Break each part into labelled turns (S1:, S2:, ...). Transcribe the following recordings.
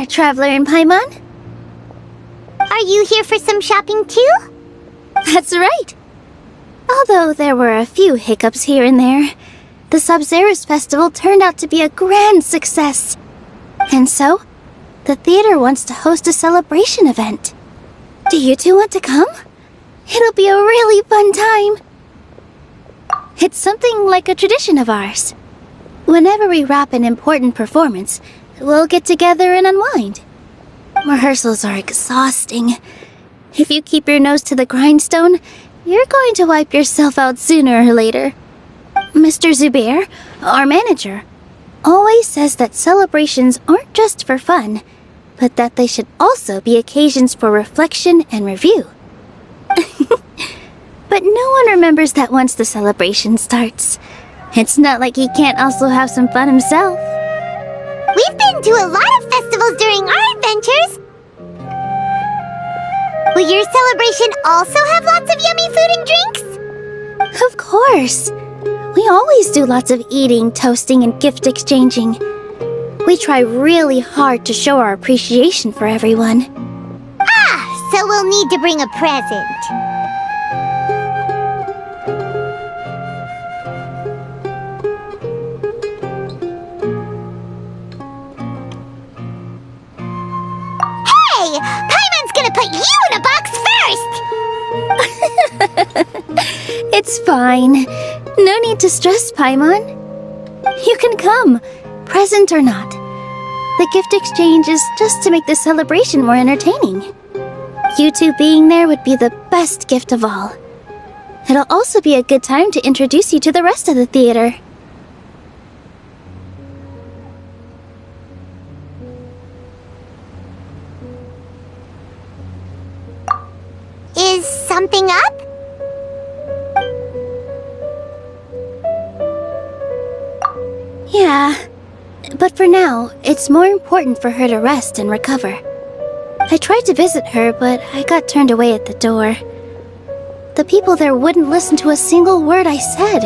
S1: Traveler in Paimon?
S2: Are you here for some shopping too?
S1: That's right. Although there were a few hiccups here and there, the Sub-Zerus Festival turned out to be a grand success. And so, the theater wants to host a celebration event. Do you two want to come? It'll be a really fun time. It's something like a tradition of ours. Whenever we wrap an important performance, we'll get together and unwind. Rehearsals are exhausting. If you keep your nose to the grindstone, you're going to wipe yourself out sooner or later. Mr. Zubair, our manager, always says that celebrations aren't just for fun, but that they should also be occasions for reflection and review. But no one remembers that once the celebration starts. It's not like he can't also have some fun himself.
S2: We've been to a lot of festivals during our adventures. Will your celebration also have lots of yummy food and drinks?
S1: Of course. We always do lots of eating, toasting, and gift exchanging. We try really hard to show our appreciation for everyone.
S2: Ah, so we'll need to bring a present. Hey! Paimon's gonna put you in a box first!
S1: It's fine. No need to stress, Paimon. You can come, present or not. The gift exchange is just to make the celebration more entertaining. You two being there would be the best gift of all. It'll also be a good time to introduce you to the rest of the theater.
S2: Is something up?
S1: Yeah, but for now, it's more important for her to rest and recover. I tried to visit her, but I got turned away at the door. The people there wouldn't listen to a single word I said.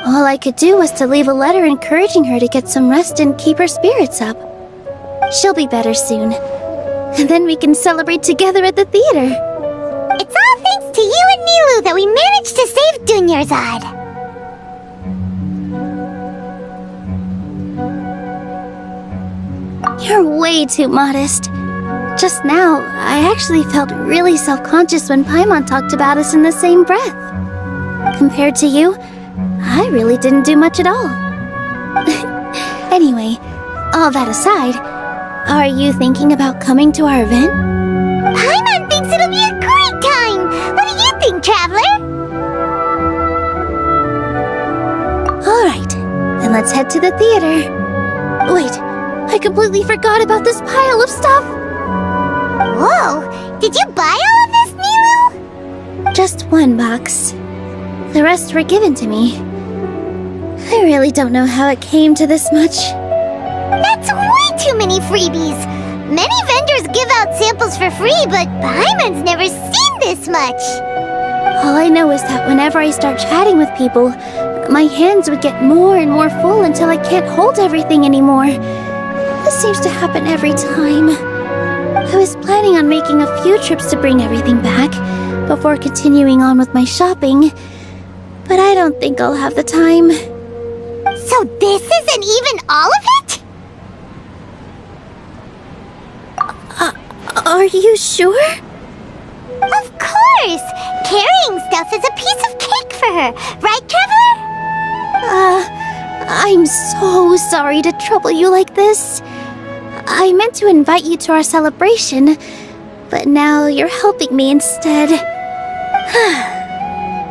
S1: All I could do was to leave a letter encouraging her to get some rest and keep her spirits up. She'll be better soon. And then we can celebrate together at the theater.
S2: It's all thanks to you and Nilou that we managed to save Dunyarzad.
S1: You're way too modest. Just now, I actually felt really self-conscious when Paimon talked about us in the same breath. Compared to you, I really didn't do much at all. Anyway, all that aside, are you thinking about coming to our event?
S2: Paimon thinks it'll be a great time! What do you think, Traveler?
S1: Alright, then let's head to the theater. Wait, I completely forgot about this pile of stuff!
S2: Whoa! Did you buy all of this, Nilou?
S1: Just one box. The rest were given to me. I really don't know how it came to this much.
S2: That's way too many freebies! Many vendors give out samples for free, but Paimon's never seen this much!
S1: All I know is that whenever I start chatting with people, my hands would get more and more full until I can't hold everything anymore. This seems to happen every time. I was planning on making a few trips to bring everything back before continuing on with my shopping, but I don't think I'll have the time.
S2: So this isn't even all of it?
S1: Are you sure?
S2: Of course! Carrying stuff is a piece of cake for her, right, Traveler?
S1: I'm so sorry to trouble you like this. I meant to invite you to our celebration, but now you're helping me instead.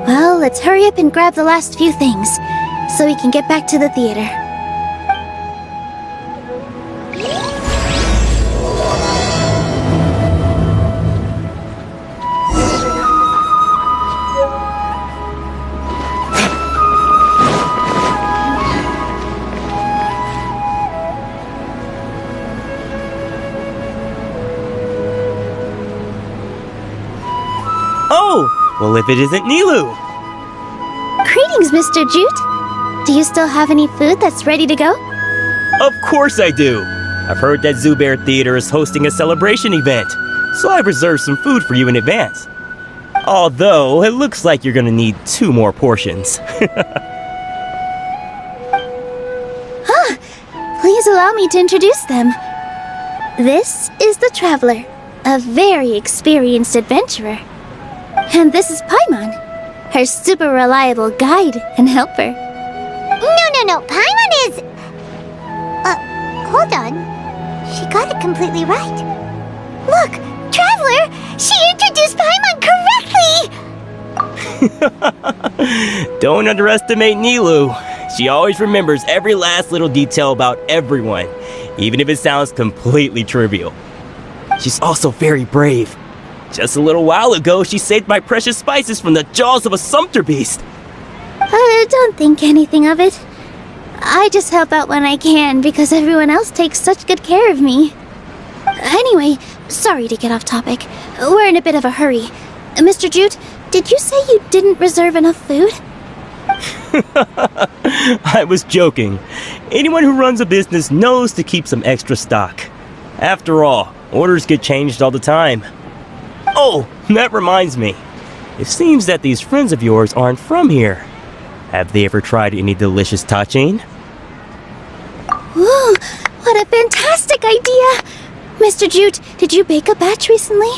S1: Well, let's hurry up and grab the last few things, so we can get back to the theater.
S3: Oh! Well, if it isn't Nilou!
S1: Greetings, Mr. Jute. Do you still have any food that's ready to go?
S3: Of course I do! I've heard that Zubair Theater is hosting a celebration event, so I've reserved some food for you in advance. Although, it looks like you're gonna need 2 more portions.
S1: Please allow me to introduce them. This is the Traveler, a very experienced adventurer. And this is Paimon, her super reliable guide and helper.
S2: No, Paimon is... hold on. She got it completely right. Look, Traveler! She introduced Paimon correctly!
S3: Don't underestimate Nilou. She always remembers every last little detail about everyone, even if it sounds completely trivial. She's also very brave. Just a little while ago, she saved my precious spices from the jaws of a sumpter beast.
S1: Don't think anything of it. I just help out when I can because everyone else takes such good care of me. Anyway, sorry to get off topic. We're in a bit of a hurry. Mr. Jute, did you say you didn't reserve enough food?
S3: I was joking. Anyone who runs a business knows to keep some extra stock. After all, orders get changed all the time. Oh, that reminds me. It seems that these friends of yours aren't from here. Have they ever tried any delicious tachin?
S1: Ooh, what a fantastic idea! Mr. Jute, did you bake a batch recently?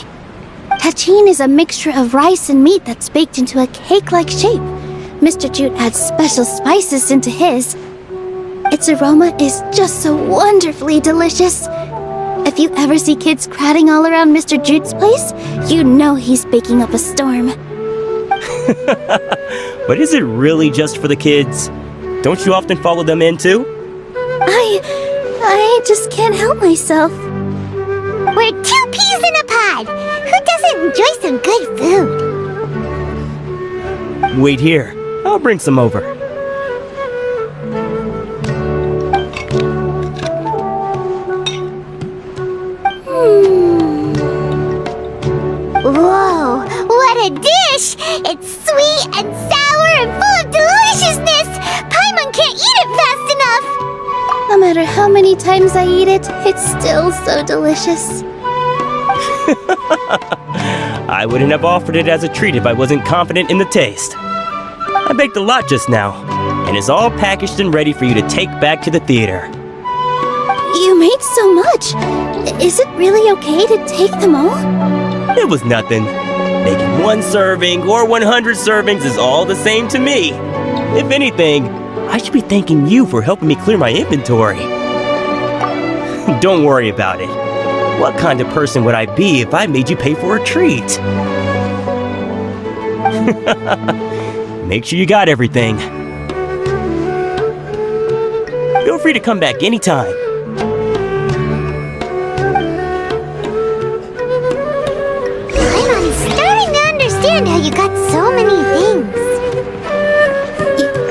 S1: Tachin is a mixture of rice and meat that's baked into a cake-like shape. Mr. Jute adds special spices into his. Its aroma is just so wonderfully delicious. If you ever see kids crowding all around Mr. Jute's place, you know he's baking up a storm.
S3: But is it really just for the kids? Don't you often follow them in too?
S1: I just can't help myself.
S2: We're 2 peas in a pod! Who doesn't enjoy some good food?
S3: Wait here. I'll bring some over.
S2: Whoa, what a dish! It's sweet and sour and full of deliciousness! Paimon can't eat it fast enough!
S1: No matter how many times I eat it, it's still so delicious.
S3: I wouldn't have offered it as a treat if I wasn't confident in the taste. I baked a lot just now, and it's all packaged and ready for you to take back to the theater.
S1: You made so much. Is it really okay to take them all?
S3: It was nothing. Making 1 serving or 100 servings is all the same to me. If anything, I should be thanking you for helping me clear my inventory. Don't worry about it. What kind of person would I be if I made you pay for a treat? Make sure you got everything. Feel free to come back anytime.
S2: I'm starting to understand how you got so many things.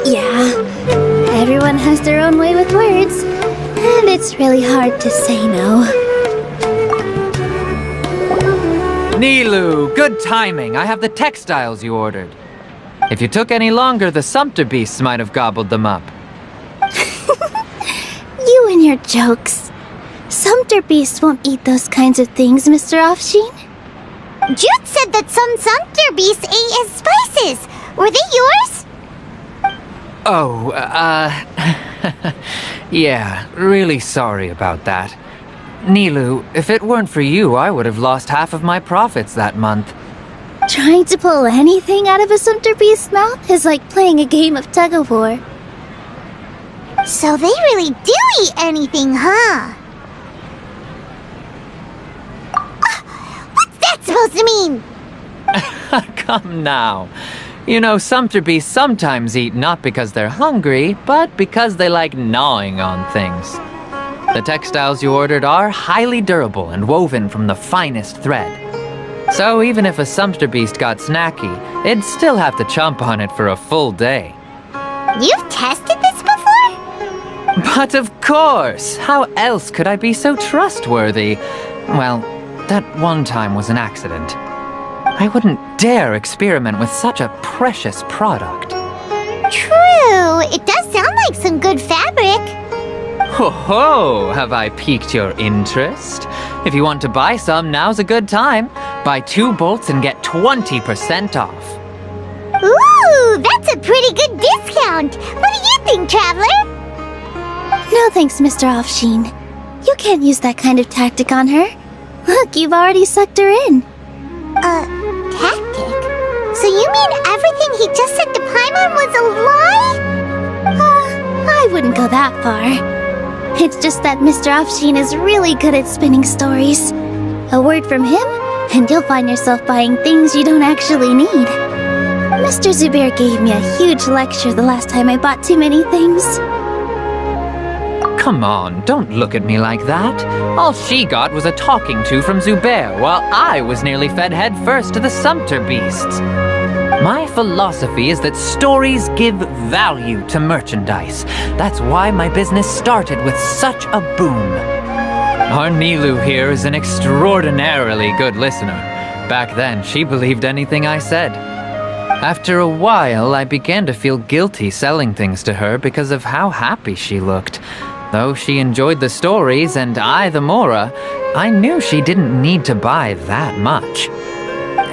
S1: Yeah. Everyone has their own way with words, and it's really hard to say no.
S4: Nilou, good timing. I have the textiles you ordered. If you took any longer, the sumpter beasts might have gobbled them up.
S1: You and your jokes. Sumpter beasts won't eat those kinds of things, Mr. Offsheen.
S2: Jute said that some sumpter beasts ate his spices. Were they yours?
S4: Oh, yeah, really sorry about that. Nilou, if it weren't for you, I would have lost half of my profits that month.
S1: Trying to pull anything out of a Sumter Beast's mouth is like playing a game of tug-of-war.
S2: So they really do eat anything, huh? What's that supposed to mean?
S4: Come now. You know, Sumter Beasts sometimes eat not because they're hungry, but because they like gnawing on things. The textiles you ordered are highly durable and woven from the finest thread. So even if a Sumter Beast got snacky, it'd still have to chomp on it for a full day.
S2: You've tested this before?
S4: But of course! How else could I be so trustworthy? Well, that one time was an accident. I wouldn't dare experiment with such a precious product.
S2: True, it does sound like some good fabric.
S4: Ho ho! Have I piqued your interest? If you want to buy some, now's a good time. Buy 2 bolts and get 20% off.
S2: Ooh, that's a pretty good discount. What do you think, Traveler?
S1: No thanks, Mr. Offsheen. You can't use that kind of tactic on her. Look, you've already sucked her in.
S2: Tactic? So you mean everything he just said to Paimon was a lie?
S1: I wouldn't go that far. It's just that Mr. Offsheen is really good at spinning stories. A word from him, and you'll find yourself buying things you don't actually need. Mr. Zubair gave me a huge lecture the last time I bought too many things.
S4: Come on, don't look at me like that. All she got was a talking to from Zubair, while I was nearly fed head first to the Sumter Beasts. My philosophy is that stories give value to merchandise. That's why my business started with such a boom. Our Nilou here is an extraordinarily good listener. Back then, she believed anything I said. After a while, I began to feel guilty selling things to her because of how happy she looked. Though she enjoyed the stories and I the Mora, I knew she didn't need to buy that much.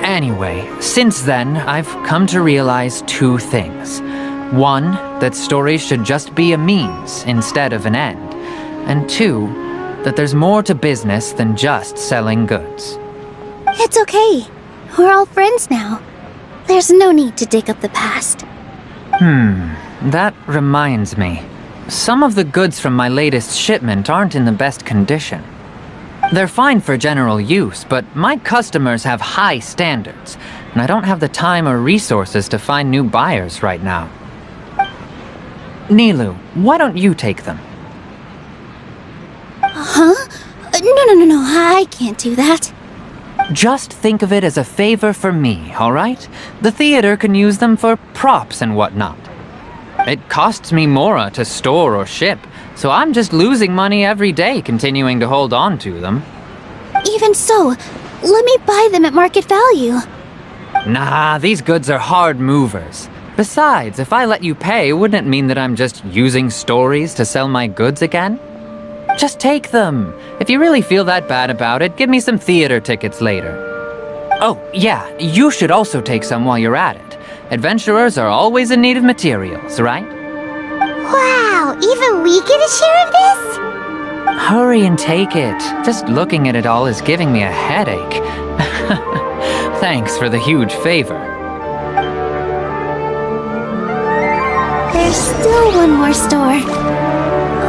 S4: Anyway, since then, I've come to realize 2 things. 1, that stories should just be a means instead of an end. And 2, that there's more to business than just selling goods.
S1: It's okay. We're all friends now. There's no need to dig up the past.
S4: That reminds me. Some of the goods from my latest shipment aren't in the best condition. They're fine for general use, but my customers have high standards, and I don't have the time or resources to find new buyers right now. Nilou, why don't you take them?
S1: Huh? No, I can't do that.
S4: Just think of it as a favor for me, all right? The theater can use them for props and whatnot. It costs me Mora to store or ship, so I'm just losing money every day continuing to hold on to them.
S1: Even so, let me buy them at market value.
S4: Nah, these goods are hard movers. Besides, if I let you pay, wouldn't it mean that I'm just using stories to sell my goods again? Just take them. If you really feel that bad about it, give me some theater tickets later. Oh, yeah, you should also take some while you're at it. Adventurers are always in need of materials, right?
S2: Wow, even we get a share of this?
S4: Hurry and take it. Just looking at it all is giving me a headache. Thanks for the huge favor.
S1: There's still one more store.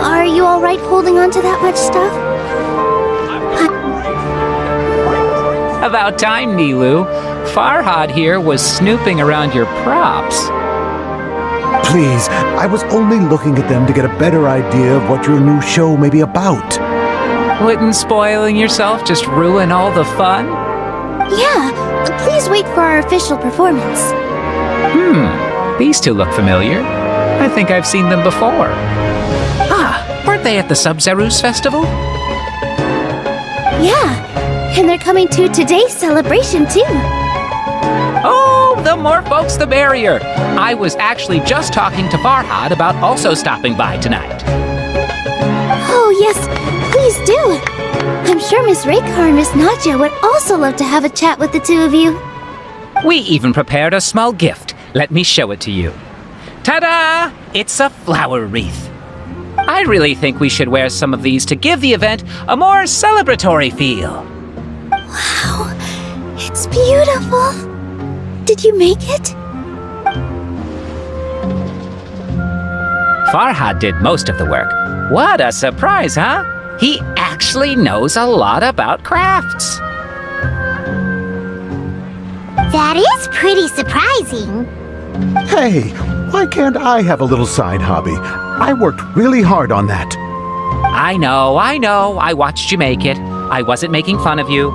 S1: Are you alright holding on to that much stuff?
S5: About time, Nilou. Farhad here was snooping around your props.
S6: Please, I was only looking at them to get a better idea of what your new show may be about.
S5: Wouldn't spoiling yourself just ruin all the fun?
S1: Yeah, please wait for our official performance.
S5: These 2 look familiar. I think I've seen them before. Weren't they at the Sub-Zerus Festival?
S1: Yeah, and they're coming to today's celebration too.
S5: Oh, the more folks the merrier. I was actually just talking to Farhad about also stopping by tonight.
S1: Oh yes, please do. I'm sure Miss Raykar and Miss Nadja would also love to have a chat with the 2 of you.
S5: We even prepared a small gift. Let me show it to you. Ta-da! It's a flower wreath. I really think we should wear some of these to give the event a more celebratory feel.
S1: Wow, it's beautiful. Did you make it?
S5: Farhad did most of the work. What a surprise, huh? He actually knows a lot about crafts.
S2: That is pretty surprising.
S6: Hey, why can't I have a little side hobby? I worked really hard on that.
S5: I know. I watched you make it. I wasn't making fun of you.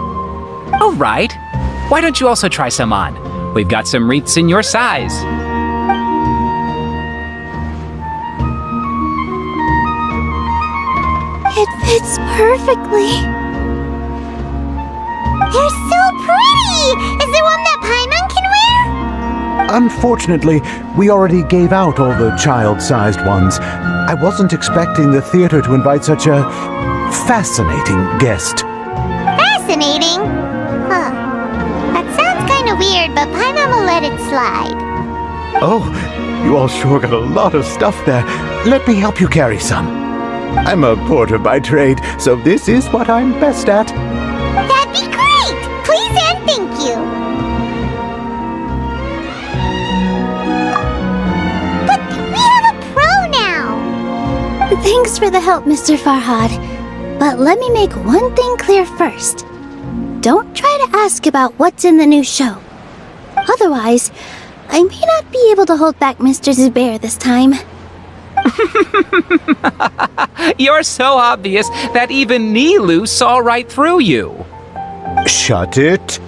S5: Oh, right. Why don't you also try some on? We've got some wreaths in your size.
S1: It fits perfectly.
S2: They're so pretty! Is there one that Paimon can wear?
S6: Unfortunately, we already gave out all the child-sized ones. I wasn't expecting the theater to invite such a fascinating guest.
S2: Fascinating? Huh. That sounds kind of weird, but Paimon will let it slide.
S6: Oh, you all sure got a lot of stuff there. Let me help you carry some. I'm a porter by trade, so this is what I'm best at.
S2: That'd be great! Please and thank you. But we have a pro now.
S1: Thanks for the help, Mr. Farhad. But let me make one thing clear first. Don't try to ask about what's in the new show. Otherwise, I may not be able to hold back Mr. Zubair this time.
S5: You're so obvious that even Nilou saw right through you.
S6: Shut it.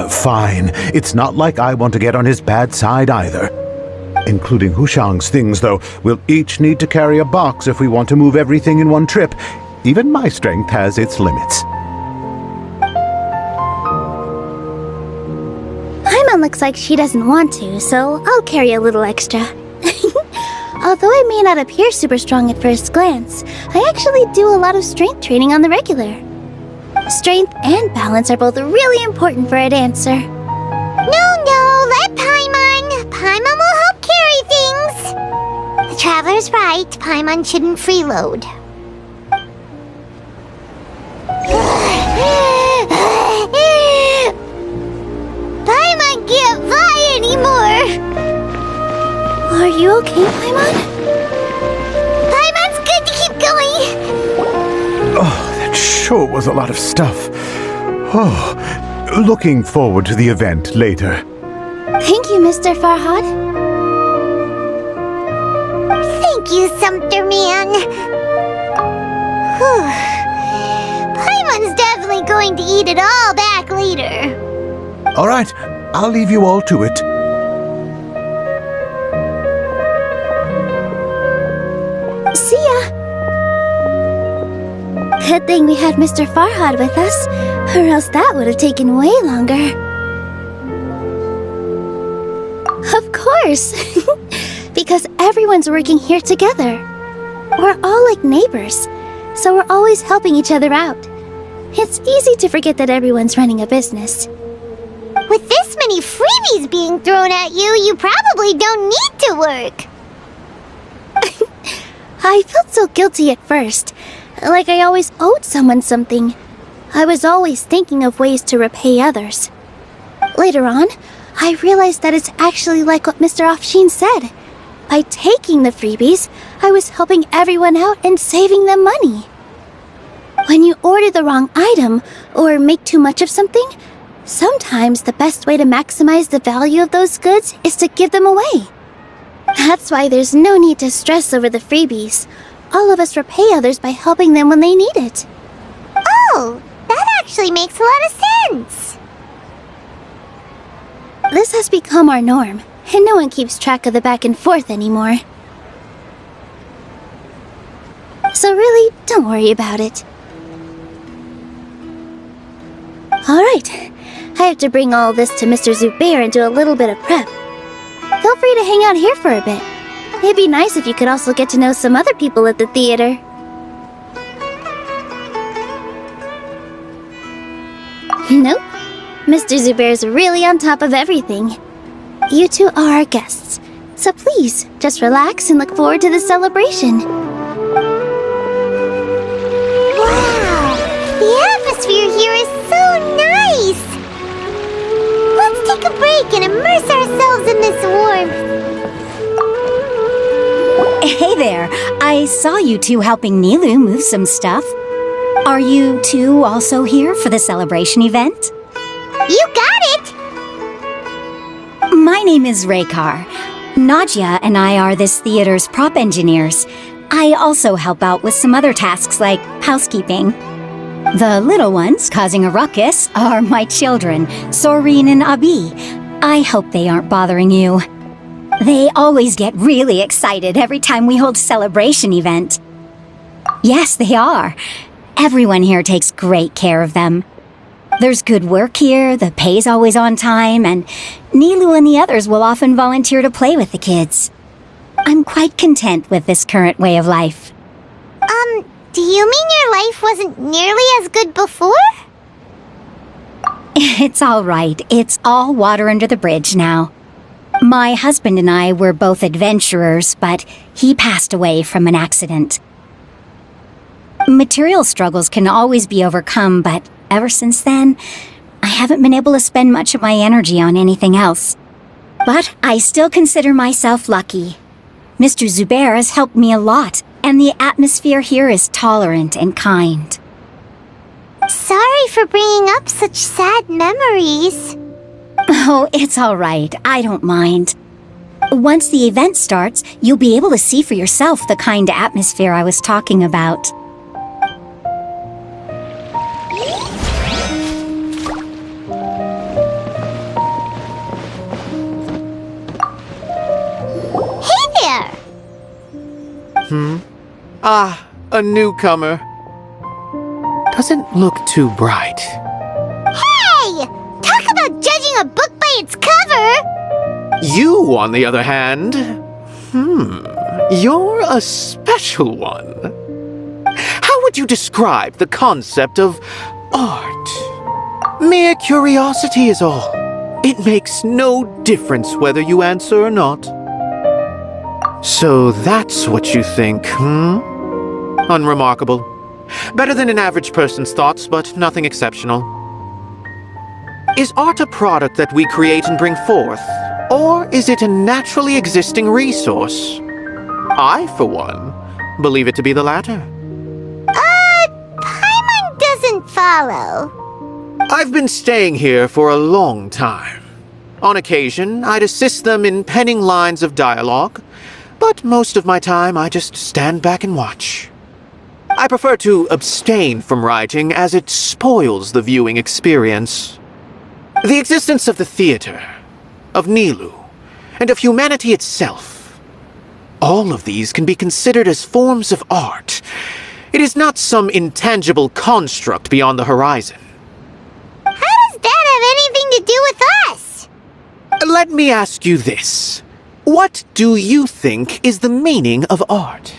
S6: Fine. It's not like I want to get on his bad side either. Including Hushang's things, though. We'll each need to carry a box if we want to move everything in one trip. Even my strength has its limits.
S1: Paimon looks like she doesn't want to, so I'll carry a little extra. Although I may not appear super strong at first glance, I actually do a lot of strength training on the regular. Strength and balance are both really important for a dancer.
S2: No, let Paimon. Paimon will help carry things. The Traveler's right. Paimon shouldn't freeload. Paimon can't fly anymore.
S1: Are you okay, Paimon?
S2: Paimon's good to keep going.
S6: Oh, that sure was a lot of stuff. Oh, looking forward to the event later.
S1: Thank you, Mr. Farhad.
S2: Thank you, Sumpter Man. Whew. Paimon's definitely going to eat it all back later.
S6: All right, I'll leave you all to it.
S1: See ya! Good thing we had Mr. Farhad with us, or else that would have taken way longer. Of course! Because everyone's working here together. We're all like neighbors, so we're always helping each other out. It's easy to forget that everyone's running a business.
S2: With this many freebies being thrown at you, you probably don't need to work.
S1: I felt so guilty at first, like I always owed someone something. I was always thinking of ways to repay others. Later on, I realized that it's actually like what Mr. Afshin said. By taking the freebies, I was helping everyone out and saving them money. When you order the wrong item or make too much of something, sometimes the best way to maximize the value of those goods is to give them away. That's why there's no need to stress over the freebies. All of us repay others by helping them when they need it.
S2: Oh, that actually makes a lot of sense.
S1: This has become our norm, and no one keeps track of the back and forth anymore. So really, don't worry about it. Alright, I have to bring all this to Mr. Zubair and do a little bit of prep. Feel free to hang out here for a bit. It'd be nice if you could also get to know some other people at the theater. Nope. Mr. Zubair's really on top of everything. You two are our guests. So please, just relax and look forward to the celebration.
S2: Wow! The atmosphere here is so nice! Let's take a break and immerse ourselves in this warmth.
S7: Hey there, I saw you two helping Nilou move some stuff. Are you two also here for the celebration event?
S2: You got it!
S7: My name is Raykar. Nadia and I are this theater's prop engineers. I also help out with some other tasks like housekeeping. The little ones causing a ruckus are my children, Soreen and Abi. I hope they aren't bothering you. They always get really excited every time we hold a celebration event. Yes, they are. Everyone here takes great care of them. There's good work here, the pay's always on time, and Nilou and the others will often volunteer to play with the kids. I'm quite content with this current way of life.
S2: Do you mean your life wasn't nearly as good before?
S7: It's all right. It's all water under the bridge now. My husband and I were both adventurers, but he passed away from an accident. Material struggles can always be overcome, but ever since then, I haven't been able to spend much of my energy on anything else. But I still consider myself lucky. Mr. Zubair has helped me a lot, and the atmosphere here is tolerant and kind.
S2: Sorry for bringing up such sad memories.
S7: Oh, it's all right. I don't mind. Once the event starts, you'll be able to see for yourself the kind of atmosphere I was talking about.
S2: Hey there!
S8: Ah, a newcomer. Doesn't look too bright.
S2: Hey! Talk about judging a book by its cover!
S8: You, on the other hand, you're a special one. How would you describe the concept of art? Mere curiosity is all. It makes no difference whether you answer or not. So that's what you think, Unremarkable. Better than an average person's thoughts, but nothing exceptional. Is art a product that we create and bring forth, or is it a naturally existing resource? I, for one, believe it to be the latter.
S2: Paimon doesn't follow.
S8: I've been staying here for a long time. On occasion, I'd assist them in penning lines of dialogue, but most of my time I just stand back and watch. I prefer to abstain from writing as it spoils the viewing experience. The existence of the theater, of Nilou, and of humanity itself, all of these can be considered as forms of art. It is not some intangible construct beyond the horizon.
S2: How does that have anything to do with us?
S8: Let me ask you this. What do you think is the meaning of art?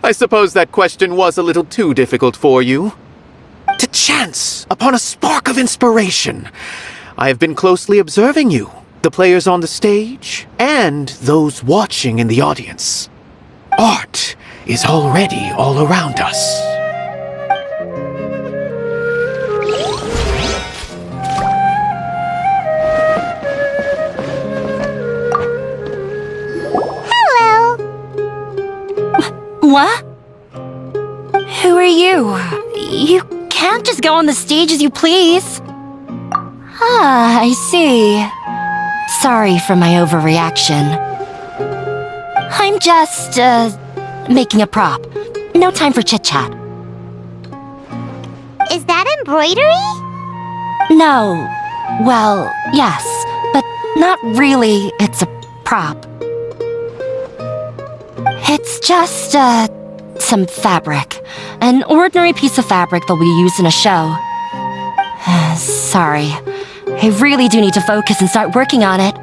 S8: I suppose that question was a little too difficult for you. To chance upon a spark of inspiration, I have been closely observing you, the players on the stage, and those watching in the audience. Art is already all around us.
S2: Hello!
S9: What? Who are you? You can't just go on the stage as you please. Ah, I see. Sorry for my overreaction. I'm just, making a prop. No time for chit-chat.
S2: Is that embroidery?
S9: No. Well, yes, but not really. It's a prop. It's just, some fabric. An ordinary piece of fabric that'll be used in a show. Sorry. I really do need to focus and start working on it.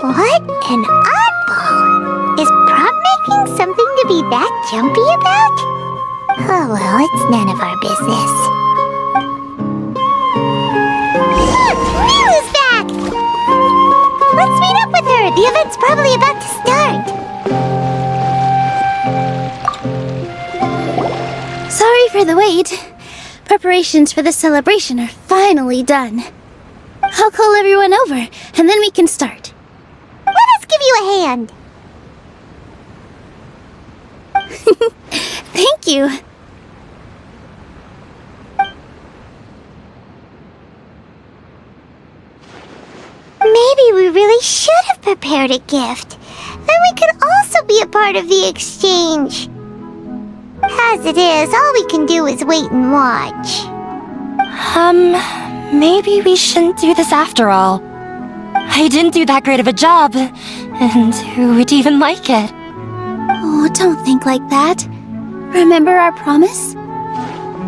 S2: What an oddball! Is prop making something to be that jumpy about? Oh well, it's none of our business. Nilou's back! Let's meet up with her. The event's probably about to start.
S1: Sorry for the wait. Preparations for the celebration are finally done. I'll call everyone over, and then we can start.
S2: Let us give you a hand.
S1: Thank you.
S2: Maybe we really should have prepared a gift. Then we could also be a part of the exchange. As it is, all we can do is wait and watch.
S9: Maybe we shouldn't do this after all. I didn't do that great of a job, and who would even like it?
S1: Oh, don't think like that. Remember our promise?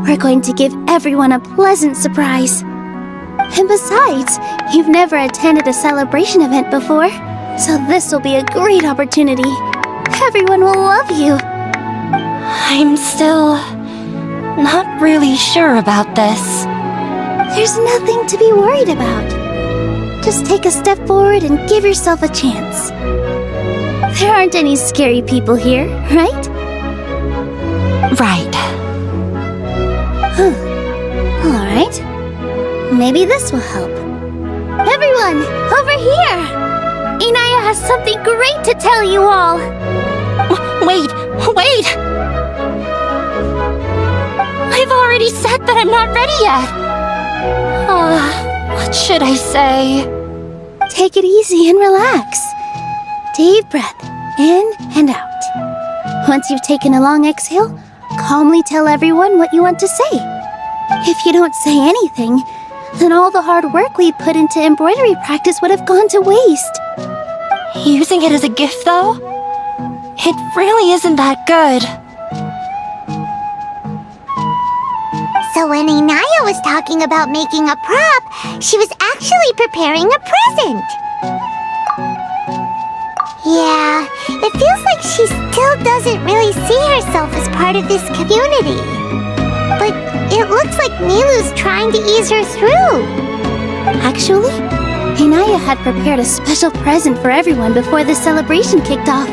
S1: We're going to give everyone a pleasant surprise. And besides, you've never attended a celebration event before, so this will be a great opportunity. Everyone will love you.
S9: I'm still not really sure about this.
S1: There's nothing to be worried about. Just take a step forward and give yourself a chance. There aren't any scary people here, right?
S9: Right.
S1: Alright. Maybe this will help. Everyone, over here! Inaya has something great to tell you all!
S9: Wait! I've already said that I'm not ready yet! What should I say?
S1: Take it easy and relax. Deep breath, in and out. Once you've taken a long exhale, calmly tell everyone what you want to say. If you don't say anything, then all the hard work we put into embroidery practice would have gone to waste.
S9: Using it as a gift, though? It really isn't that good.
S2: So when Inaya was talking about making a prop, she was actually preparing a present. Yeah, it feels like she still doesn't really see herself as part of this community. But it looks like Nilou's trying to ease her through.
S1: Actually, Inaya had prepared a special present for everyone before the celebration kicked off.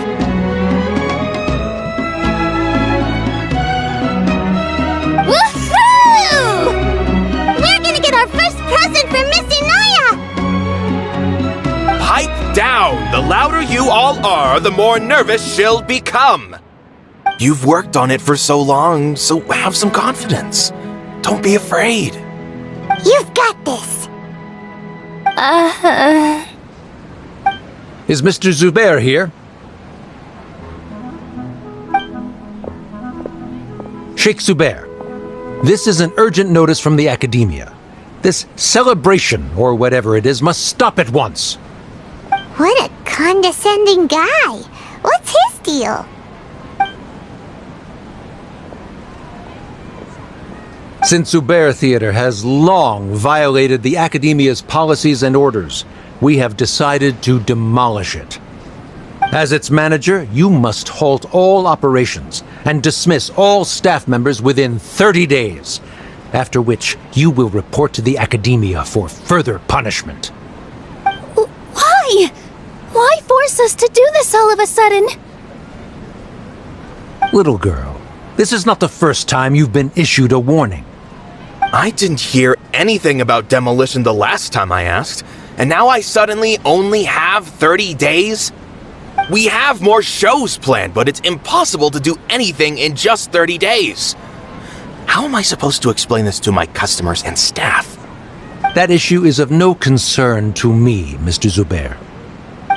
S2: Woohoo! We're gonna get our first present from Miss Inaya!
S10: Pipe down! The louder you all are, the more nervous she'll become. You've worked on it for so long, so have some confidence. Don't be afraid.
S2: You've got this.
S11: Is Mr. Zubair here? Sheikh Zubair, this is an urgent notice from the Academia. This celebration, or whatever it is, must stop at once.
S2: What a condescending guy. What's his deal?
S11: Since Zubair Theater has long violated the Academia's policies and orders, we have decided to demolish it. As its manager, you must halt all operations and dismiss all staff members within 30 days, after which you will report to the Academia for further punishment.
S1: Why? Why force us to do this all of a sudden?
S11: Little girl, this is not the first time you've been issued a warning.
S10: I didn't hear anything about demolition the last time I asked, and now I suddenly only have 30 days? We have more shows planned, but it's impossible to do anything in just 30 days. How am I supposed to explain this to my customers and staff?
S11: That issue is of no concern to me, Mr. Zubair.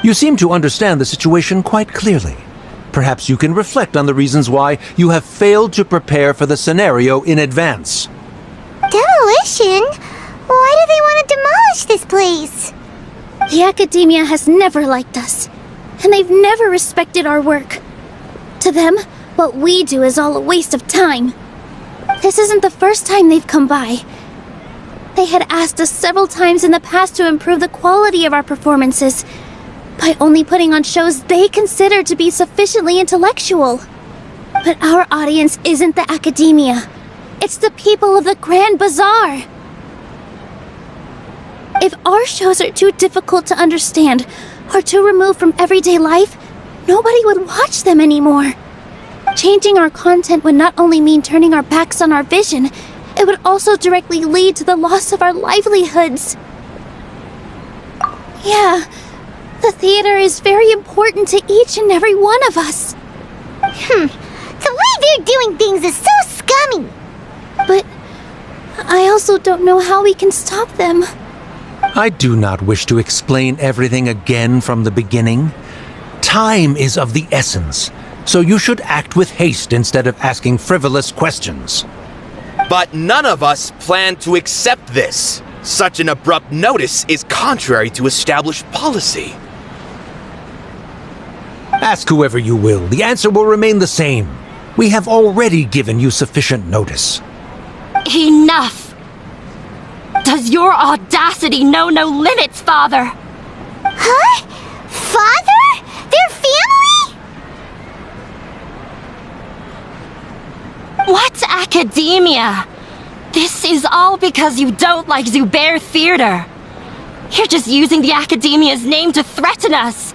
S11: You seem to understand the situation quite clearly. Perhaps you can reflect on the reasons why you have failed to prepare for the scenario in advance.
S2: Demolition? Why do they want to demolish this place?
S1: The Academia has never liked us, and they've never respected our work. To them, what we do is all a waste of time. This isn't the first time they've come by. They had asked us several times in the past to improve the quality of our performances by only putting on shows they consider to be sufficiently intellectual. But our audience isn't the Academia. It's the people of the Grand Bazaar. If our shows are too difficult to understand or too removed from everyday life, nobody would watch them anymore. Changing our content would not only mean turning our backs on our vision, it would also directly lead to the loss of our livelihoods. Yeah, the theater is very important to each and every one of us.
S2: The way they're doing things is so scummy.
S1: But I also don't know how we can stop them.
S11: I do not wish to explain everything again from the beginning. Time is of the essence, so you should act with haste instead of asking frivolous questions.
S10: But none of us plan to accept this. Such an abrupt notice is contrary to established policy.
S11: Ask whoever you will, the answer will remain the same. We have already given you sufficient notice.
S9: Enough! Does your audacity know no limits, Father?
S2: Huh? Father? Their family?
S9: What academia? This is all because you don't like Zubair Theater. You're just using the academia's name to threaten us.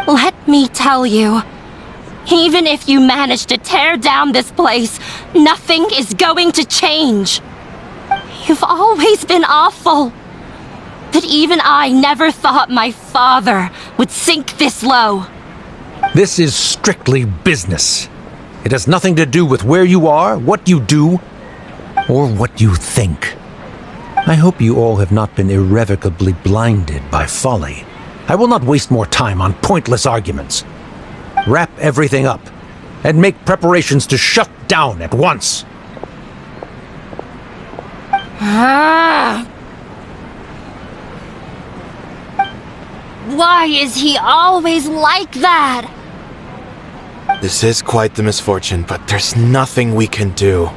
S9: Let me tell you, even if you manage to tear down this place, nothing is going to change. You've always been awful. But even I never thought my father would sink this low.
S11: This is strictly business. It has nothing to do with where you are, what you do, or what you think. I hope you all have not been irrevocably blinded by folly. I will not waste more time on pointless arguments. Wrap everything up, and make preparations to shut down at once.
S9: Why is he always like that?
S10: This is quite the misfortune, but there's nothing we can do.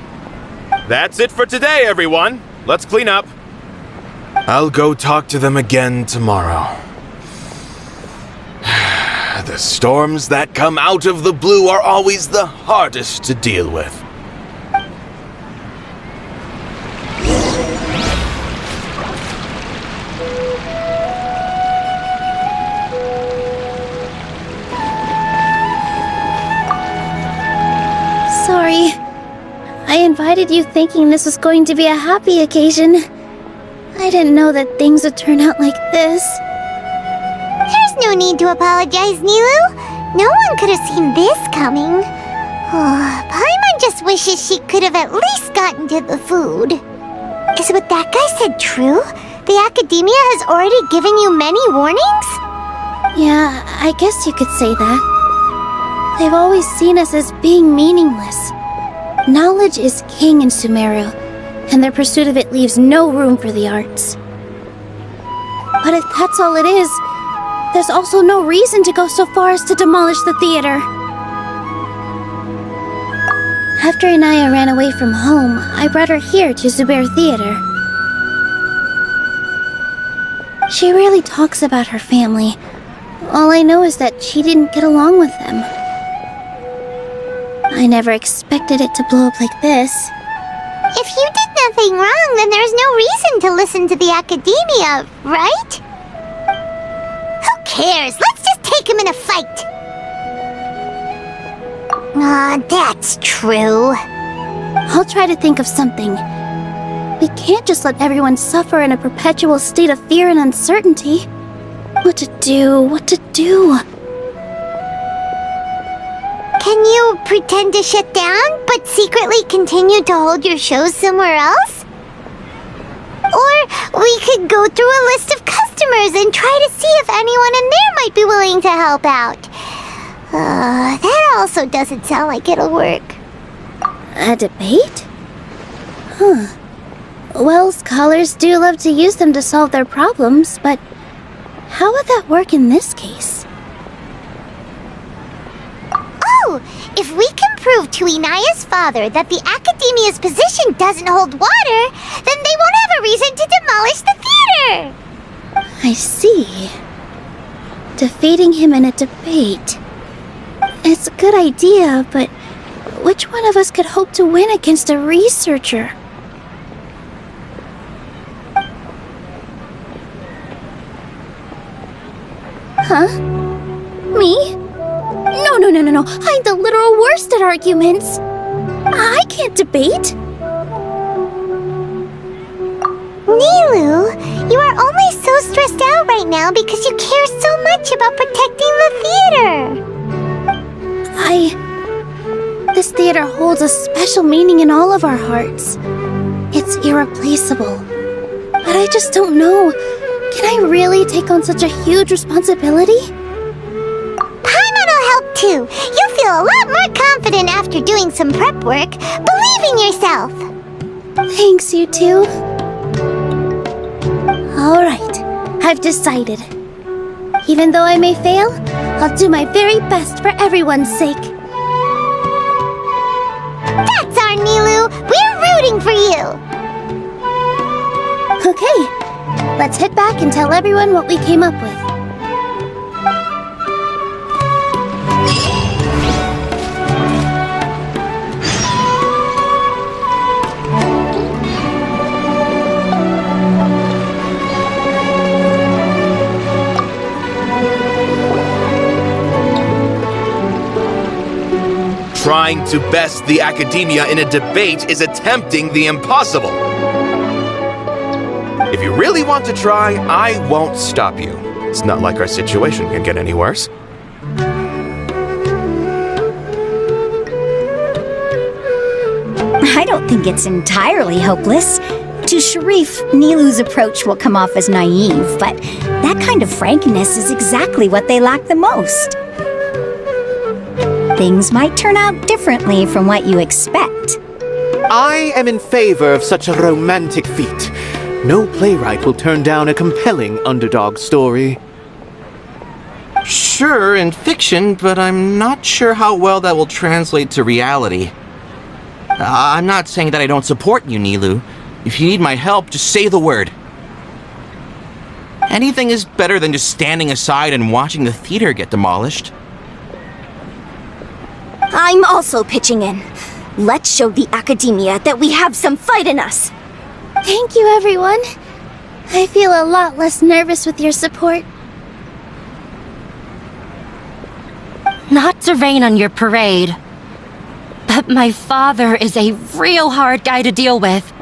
S10: That's it for today, everyone. Let's clean up. I'll go talk to them again tomorrow. The storms that come out of the blue are always the hardest to deal with.
S1: Sorry. I invited you thinking this was going to be a happy occasion. I didn't know that things would turn out like this.
S2: There's no need to apologize, Nilou. No one could have seen this coming. Paimon just wishes she could have at least gotten to the food. Is what that guy said true? The academia has already given you many warnings?
S1: Yeah, I guess you could say that. They've always seen us as being meaningless. Knowledge is king in Sumeru, and their pursuit of it leaves no room for the arts. But if that's all it is, there's also no reason to go so far as to demolish the theater. After Inaya ran away from home, I brought her here to Zubair Theater. She rarely talks about her family. All I know is that she didn't get along with them. I never expected it to blow up like this.
S2: If you did nothing wrong, then there's no reason to listen to the academia, right? Who cares? Let's just take him in a fight. That's true.
S1: I'll try to think of something. We can't just let everyone suffer in a perpetual state of fear and uncertainty. What to do?
S2: Can you pretend to shut down, but secretly continue to hold your shows somewhere else? Or we could go through a list of customers and try to see if anyone in there might be willing to help out. That also doesn't sound like it'll work.
S1: A debate? Well, scholars do love to use them to solve their problems, but how would that work in this case?
S2: Oh, if we can prove to Inaya's father that the academia's position doesn't hold water, then they won't have a reason to demolish the theater!
S1: I see. Defeating him in a debate. It's a good idea, but which one of us could hope to win against a researcher? Huh? Me? No. I'm the literal worst at arguments. I can't debate.
S2: Nilou, you are only so stressed out right now because you care so much about protecting the theater.
S1: This theater holds a special meaning in all of our hearts. It's irreplaceable. But I just don't know. Can I really take on such a huge responsibility?
S2: Paimon'll help too. You'll feel a lot more confident after doing some prep work. Believe in yourself.
S1: Thanks, you two. Alright, I've decided. Even though I may fail, I'll do my very best for everyone's sake.
S2: That's our Nilou. We're rooting for you.
S1: Okay, let's head back and tell everyone what we came up with.
S10: Trying to best the academia in a debate is attempting the impossible. If you really want to try, I won't stop you. It's not like our situation can get any worse.
S7: I don't think it's entirely hopeless. To Sharif, Nilou's approach will come off as naive, but that kind of frankness is exactly what they lack the most. Things might turn out differently from what you expect.
S8: I am in favor of such a romantic feat. No playwright will turn down a compelling underdog story.
S12: Sure, in fiction, but I'm not sure how well that will translate to reality. I'm not saying that I don't support you, Nilou. If you need my help, just say the word. Anything is better than just standing aside and watching the theater get demolished.
S1: I'm also pitching in. Let's show the academia that we have some fight in us. Thank you, everyone. I feel a lot less nervous with your support.
S9: Not to rain on your parade, but my father is a real hard guy to deal with.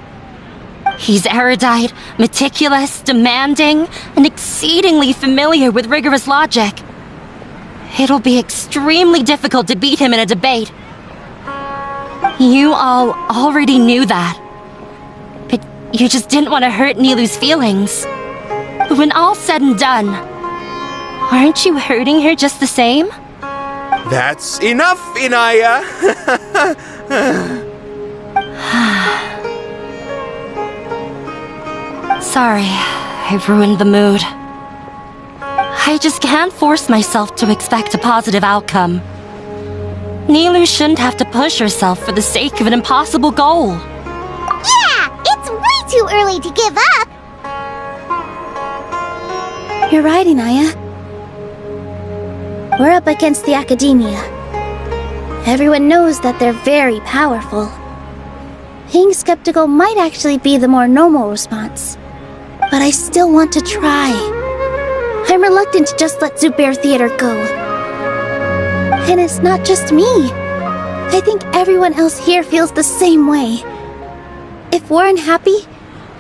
S9: He's erudite, meticulous, demanding, and exceedingly familiar with rigorous logic. It'll be extremely difficult to beat him in a debate. You all already knew that. But you just didn't want to hurt Nilou's feelings. But when all's said and done, aren't you hurting her just the same?
S10: That's enough, Inaya!
S9: Sorry, I've ruined the mood. I just can't force myself to expect a positive outcome. Nilou shouldn't have to push herself for the sake of an impossible goal.
S2: Yeah, it's way too early to give up.
S1: You're right, Inaya. We're up against the academia. Everyone knows that they're very powerful. Being skeptical might actually be the more normal response. But I still want to try. I'm reluctant to just let Zubair Theater go. And it's not just me. I think everyone else here feels the same way. If we're unhappy,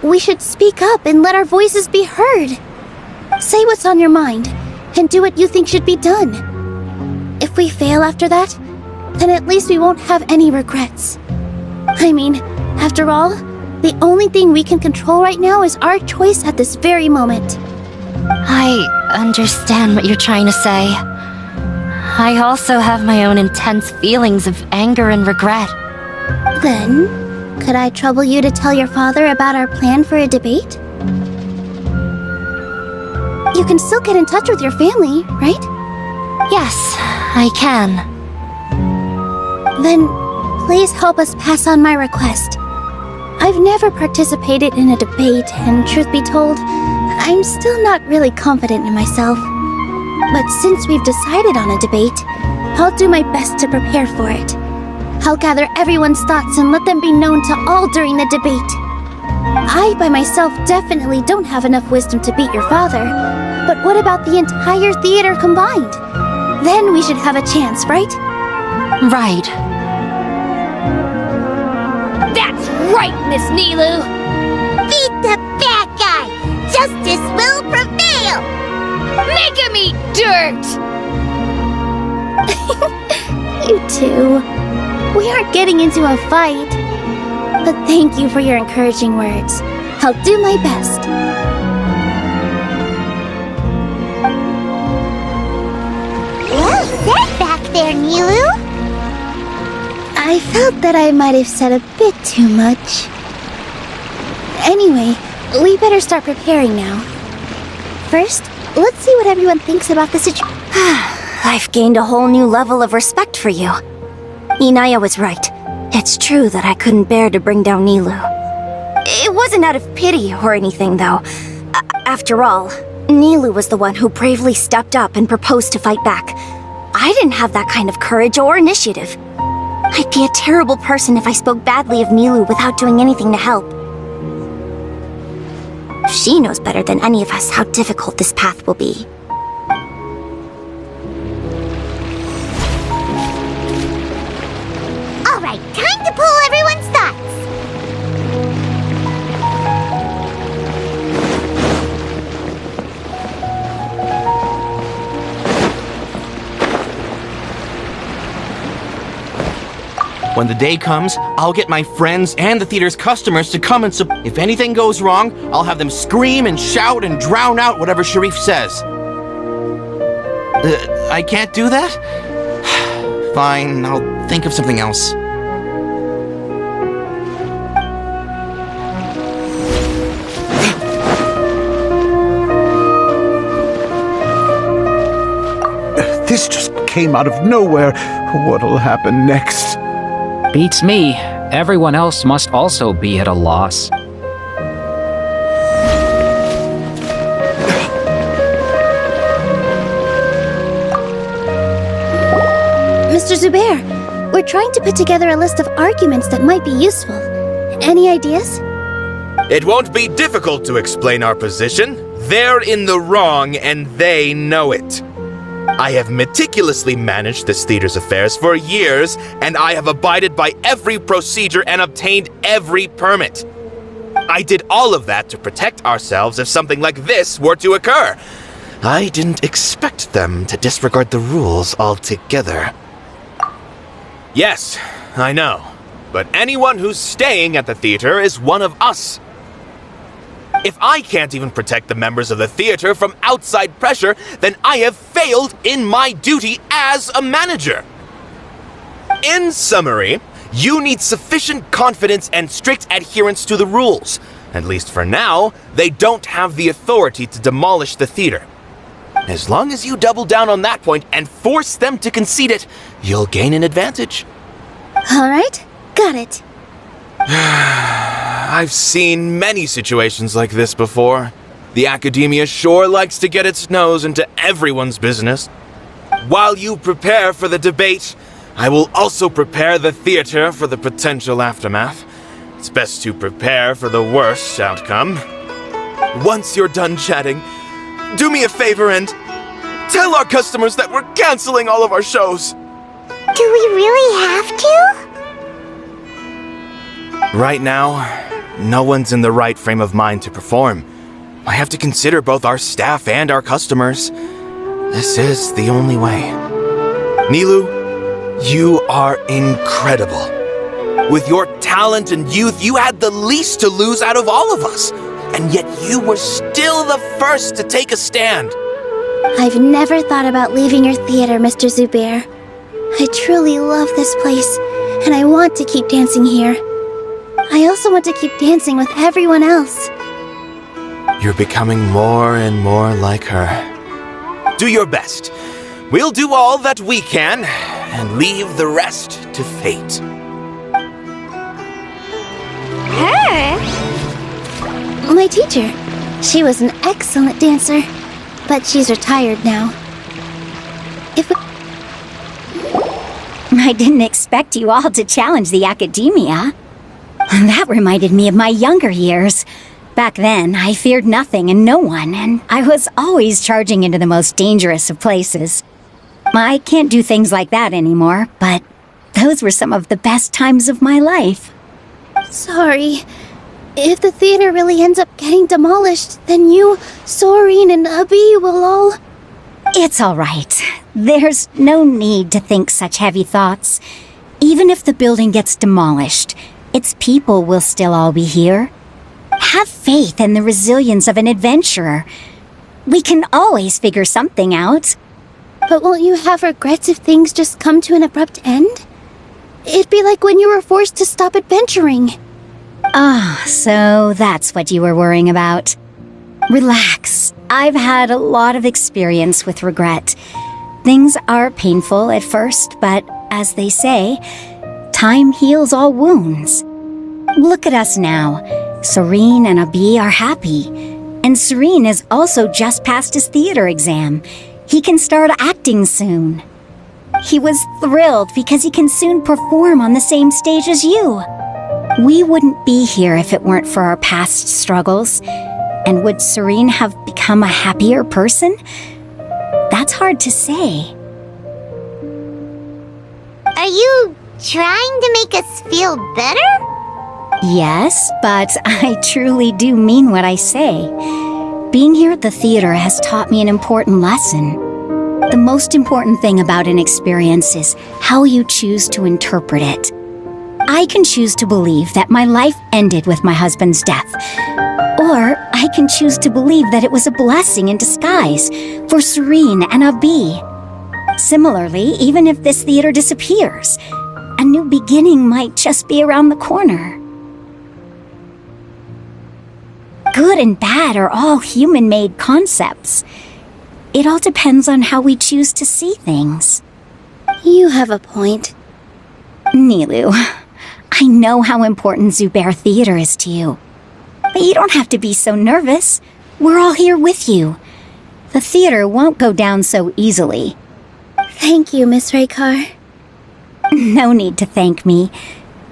S1: we should speak up and let our voices be heard. Say what's on your mind, and do what you think should be done. If we fail after that, then at least we won't have any regrets. I mean, after all, the only thing we can control right now is our choice at this very moment.
S9: I understand what you're trying to say. I also have my own intense feelings of anger and regret.
S1: Then, could I trouble you to tell your father about our plan for a debate? You can still get in touch with your family, right?
S9: Yes, I can.
S1: Then, please help us pass on my request. I've never participated in a debate, and truth be told, I'm still not really confident in myself. But since we've decided on a debate, I'll do my best to prepare for it. I'll gather everyone's thoughts and let them be known to all during the debate. I, by myself, definitely don't have enough wisdom to beat your father, But what about the entire theater combined? Then we should have a chance, right?
S9: Right.
S13: That's right, Miss Nilou!
S2: Beat the bad guy! Justice will prevail!
S13: Make him eat dirt!
S1: You two. We aren't getting into a fight. But thank you for your encouraging words. I'll do my best.
S2: Well said back there, Nilou!
S1: I felt that I might have said a bit too much. Anyway, we better start preparing now. First, let's see what everyone thinks about the situation.
S7: I've gained a whole new level of respect for you. Inaya was right. It's true that I couldn't bear to bring down Nilou. It wasn't out of pity or anything, though. After all, Nilou was the one who bravely stepped up and proposed to fight back. I didn't have that kind of courage or initiative. I'd be a terrible person if I spoke badly of Nilou without doing anything to help. She knows better than any of us how difficult this path will be.
S2: Alright, time to pull everyone's thoughts!
S12: When the day comes, I'll get my friends and the theater's customers to come and If anything goes wrong, I'll have them scream and shout and drown out whatever Sharif says. I can't do that? Fine, I'll think of something else.
S6: This just came out of nowhere. What'll happen next?
S5: Beats me. Everyone else must also be at a loss.
S1: Mr. Zubair, we're trying to put together a list of arguments that might be useful. Any ideas?
S10: It won't be difficult to explain our position. They're in the wrong and they know it. I have meticulously managed this theater's affairs for years, and I have abided by every procedure and obtained every permit. I did all of that to protect ourselves if something like this were to occur. I didn't expect them to disregard the rules altogether. Yes, I know. But anyone who's staying at the theater is one of us. If I can't even protect the members of the theater from outside pressure, then I have failed in my duty as a manager. In summary, you need sufficient confidence and strict adherence to the rules. At least for now, they don't have the authority to demolish the theater. As long as you double down on that point and force them to concede it, you'll gain an advantage.
S1: All right, got it.
S10: I've seen many situations like this before. The academia sure likes to get its nose into everyone's business. While you prepare for the debate, I will also prepare the theater for the potential aftermath. It's best to prepare for the worst outcome. Once you're done chatting, do me a favor and tell our customers that we're canceling all of our shows.
S2: Do we really have to?
S10: Right now, no one's in the right frame of mind to perform. I have to consider both our staff and our customers. This is the only way. Nilou, you are incredible. With your talent and youth, you had the least to lose out of all of us. And yet you were still the first to take a stand.
S1: I've never thought about leaving your theater, Mr. Zubair. I truly love this place, and I want to keep dancing here. I also want to keep dancing with everyone else.
S10: You're becoming more and more like her. Do your best. We'll do all that we can, and leave the rest to fate.
S2: Her?
S1: My teacher. She was an excellent dancer, but she's retired now.
S7: I didn't expect you all to challenge the academia. That reminded me of my younger years. Back then, I feared nothing and no one, and I was always charging into the most dangerous of places. I can't do things like that anymore, but those were some of the best times of my life.
S1: Sorry. If the theater really ends up getting demolished, then you, Soren, and Abby will all...
S7: It's all right. There's no need to think such heavy thoughts. Even if the building gets demolished, its people will still all be here. Have faith in the resilience of an adventurer. We can always figure something out.
S1: But won't you have regrets if things just come to an abrupt end? It'd be like when you were forced to stop adventuring.
S7: Ah, so that's what you were worrying about. Relax. I've had a lot of experience with regret. Things are painful at first, but as they say, time heals all wounds. Look at us now. Soren and Abby are happy. And Soren has also just passed his theater exam. He can start acting soon. He was thrilled because he can soon perform on the same stage as you. We wouldn't be here if it weren't for our past struggles. And would Soren have become a happier person? That's hard to say.
S2: Are you trying to make us feel better?
S7: Yes, but I truly do mean what I say. Being here at the theater has taught me an important lesson. The most important thing about an experience is how you choose to interpret it. I can choose to believe that my life ended with my husband's death. Or I can choose to believe that it was a blessing in disguise for Soren and Abby. Similarly, even if this theater disappears, a new beginning might just be around the corner. Good and bad are all human-made concepts. It all depends on how we choose to see things.
S1: You have a point.
S7: Nilou, I know how important Zubair Theater is to you. But you don't have to be so nervous. We're all here with you. The theater won't go down so easily.
S1: Thank you, Miss Raykar.
S7: No need to thank me.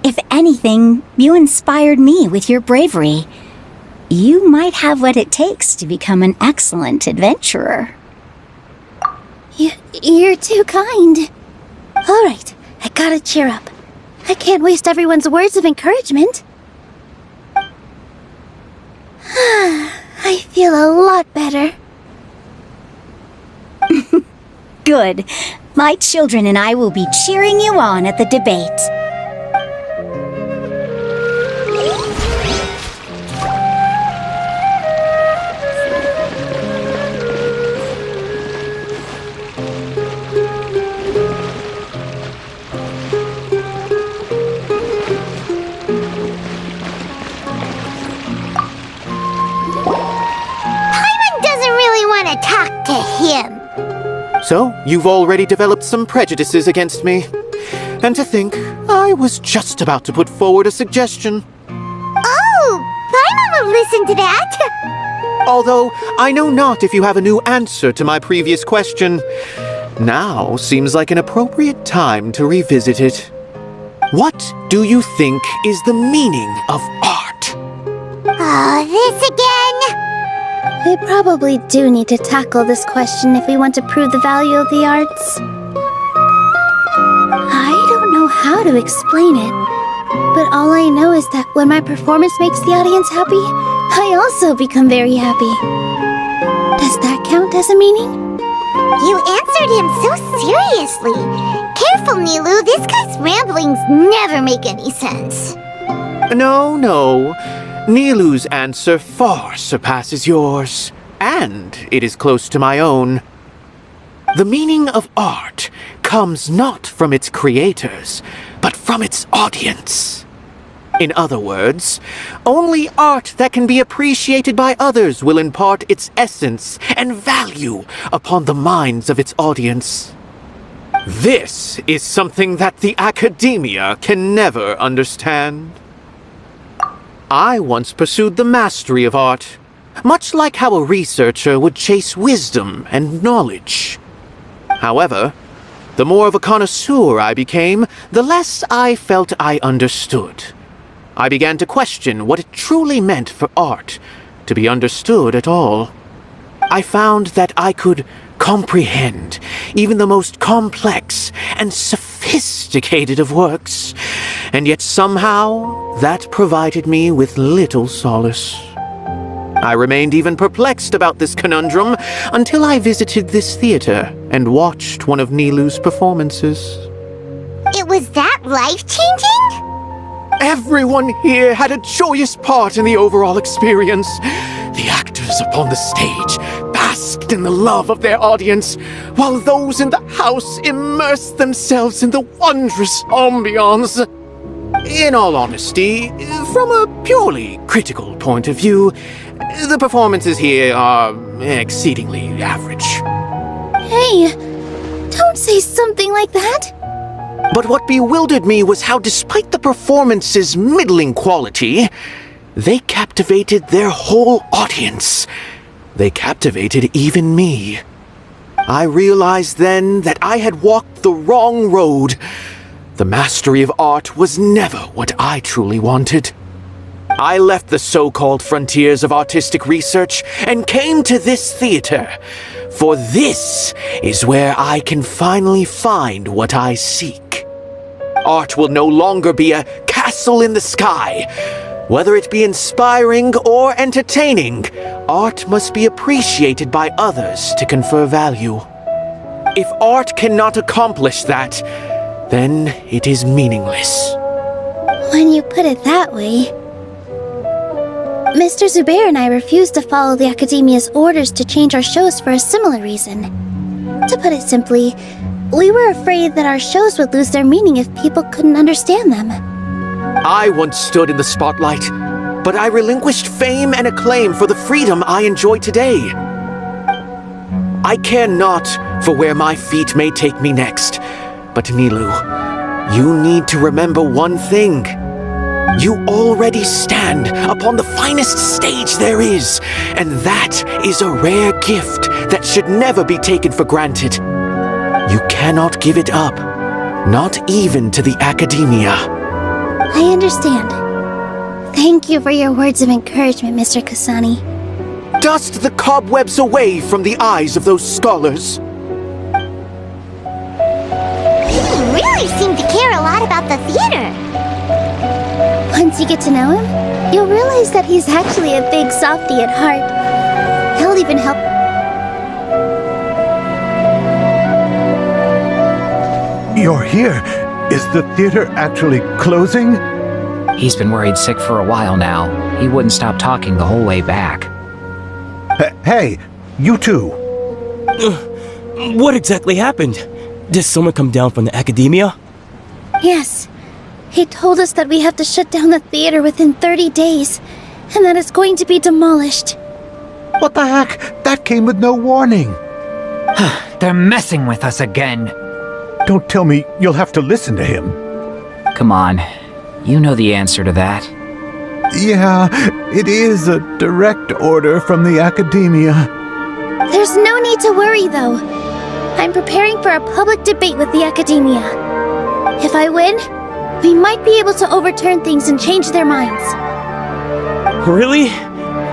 S7: If anything, you inspired me with your bravery. You might have what it takes to become an excellent adventurer.
S1: You're too kind. All right, I gotta cheer up. I can't waste everyone's words of encouragement. I feel a lot better.
S7: Good. My children and I will be cheering you on at the debate.
S2: Talk to him.
S8: So, you've already developed some prejudices against me. And to think, I was just about to put forward a suggestion.
S2: Oh, Paimon will listen to that.
S8: Although, I know not if you have a new answer to my previous question. Now seems like an appropriate time to revisit it. What do you think is the meaning of art?
S2: Oh, this again?
S1: We probably do need to tackle this question if we want to prove the value of the arts. I don't know how to explain it, but all I know is that when my performance makes the audience happy, I also become very happy. Does that count as a meaning?
S2: You answered him so seriously. Careful, Nilou, this guy's ramblings never make any sense.
S8: No. Nilou's answer far surpasses yours, and it is close to my own. The meaning of art comes not from its creators, but from its audience. In other words, only art that can be appreciated by others will impart its essence and value upon the minds of its audience. This is something that the academia can never understand. I once pursued the mastery of art, much like how a researcher would chase wisdom and knowledge. However, the more of a connoisseur I became, the less I felt I understood. I began to question what it truly meant for art to be understood at all. I found that I could comprehend even the most complex and sophisticated of works, and yet somehow that provided me with little solace. I remained even perplexed about this conundrum until I visited this theater and watched one of Nilou's performances.
S2: It was that life-changing?
S8: Everyone here had a joyous part in the overall experience. The actors upon the stage basked in the love of their audience, while those in the house immersed themselves in the wondrous ambiance. In all honesty, from a purely critical point of view, the performances here are exceedingly average.
S1: Hey, don't say something like that.
S8: But what bewildered me was how, despite the performance's middling quality, they captivated their whole audience. They captivated even me. I realized then that I had walked the wrong road. The mastery of art was never what I truly wanted. I left the so-called frontiers of artistic research and came to this theater, for this is where I can finally find what I seek. Art will no longer be a castle in the sky. Whether it be inspiring or entertaining, art must be appreciated by others to confer value. If art cannot accomplish that, then it is meaningless.
S1: When you put it that way... Mr. Zubair and I refused to follow the Academia's orders to change our shows for a similar reason. To put it simply, we were afraid that our shows would lose their meaning if people couldn't understand them.
S8: I once stood in the spotlight, but I relinquished fame and acclaim for the freedom I enjoy today. I care not for where my feet may take me next, but Nilou, you need to remember one thing. You already stand upon the finest stage there is, and that is a rare gift that should never be taken for granted. You cannot give it up, not even to the Academia.
S1: I understand. Thank you for your words of encouragement, Mr. Kasani.
S8: Dust the cobwebs away from the eyes of those scholars.
S2: You really seem to care a lot about the theater.
S1: Once you get to know him, you'll realize that he's actually a big softie at heart. He'll even help...
S6: You're here. Is the theater actually closing?
S5: He's been worried sick for a while now. He wouldn't stop talking the whole way back.
S6: Hey, you two.
S3: What exactly happened? Did someone come down from the Academia?
S1: Yes. He told us that we have to shut down the theater within 30 days, and that it's going to be demolished.
S6: What the heck? That came with no warning.
S4: They're messing with us again.
S6: Don't tell me you'll have to listen to him.
S5: Come on. You know the answer to that.
S6: Yeah, it is a direct order from the Academia.
S1: There's no need to worry, though. I'm preparing for a public debate with the Academia. If I win, we might be able to overturn things and change their minds.
S3: Really?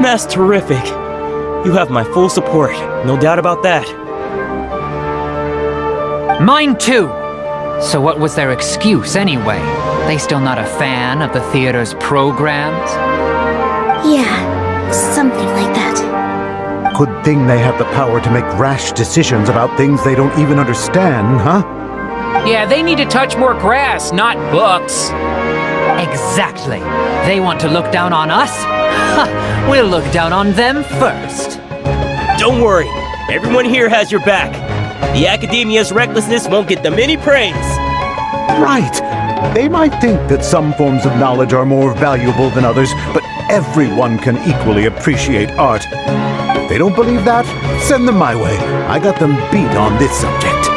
S3: That's terrific. You have my full support, no doubt about that.
S4: Mine too! So what was their excuse anyway? They still not a fan of the theater's programs?
S1: Yeah, something like that.
S6: Good thing they have the power to make rash decisions about things they don't even understand, huh?
S5: Yeah, they need to touch more grass, not books.
S4: Exactly. They want to look down on us? Ha! We'll look down on them first.
S3: Don't worry, everyone here has your back. The Academia's recklessness won't get them any praise.
S6: Right. They might think that some forms of knowledge are more valuable than others, but everyone can equally appreciate art. If they don't believe that, send them my way. I got them beat on this subject.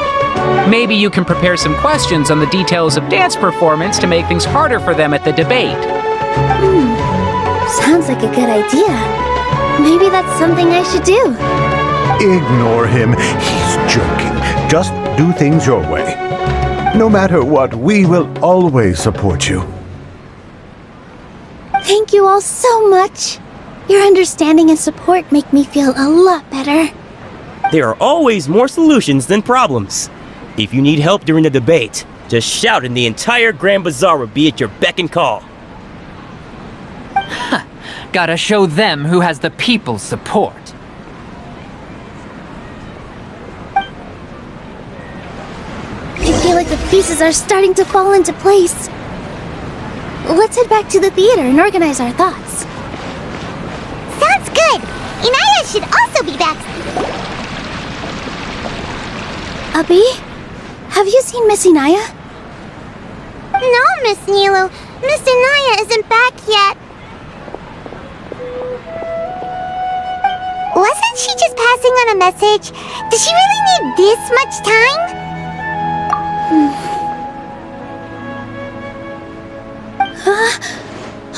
S5: Maybe you can prepare some questions on the details of dance performance to make things harder for them at the debate.
S1: Sounds like a good idea. Maybe that's something I should do.
S6: Ignore him. He's joking. Just do things your way. No matter what, we will always support you.
S1: all so much. Your understanding and support make me feel a lot better.
S3: There are always more solutions than problems. If you need help during the debate, just shout and the entire Grand Bazaar will be at your beck and call.
S4: Gotta show them who has the people's support.
S1: I feel like the pieces are starting to fall into place. Let's head back to the theater and organize our thoughts.
S2: Sounds good! Inaya should also be back.
S1: Abi? Have you seen Miss Inaya?
S2: No, Miss Nilou. Miss Inaya isn't back yet. Wasn't she just passing on a message? Does she really need this much time?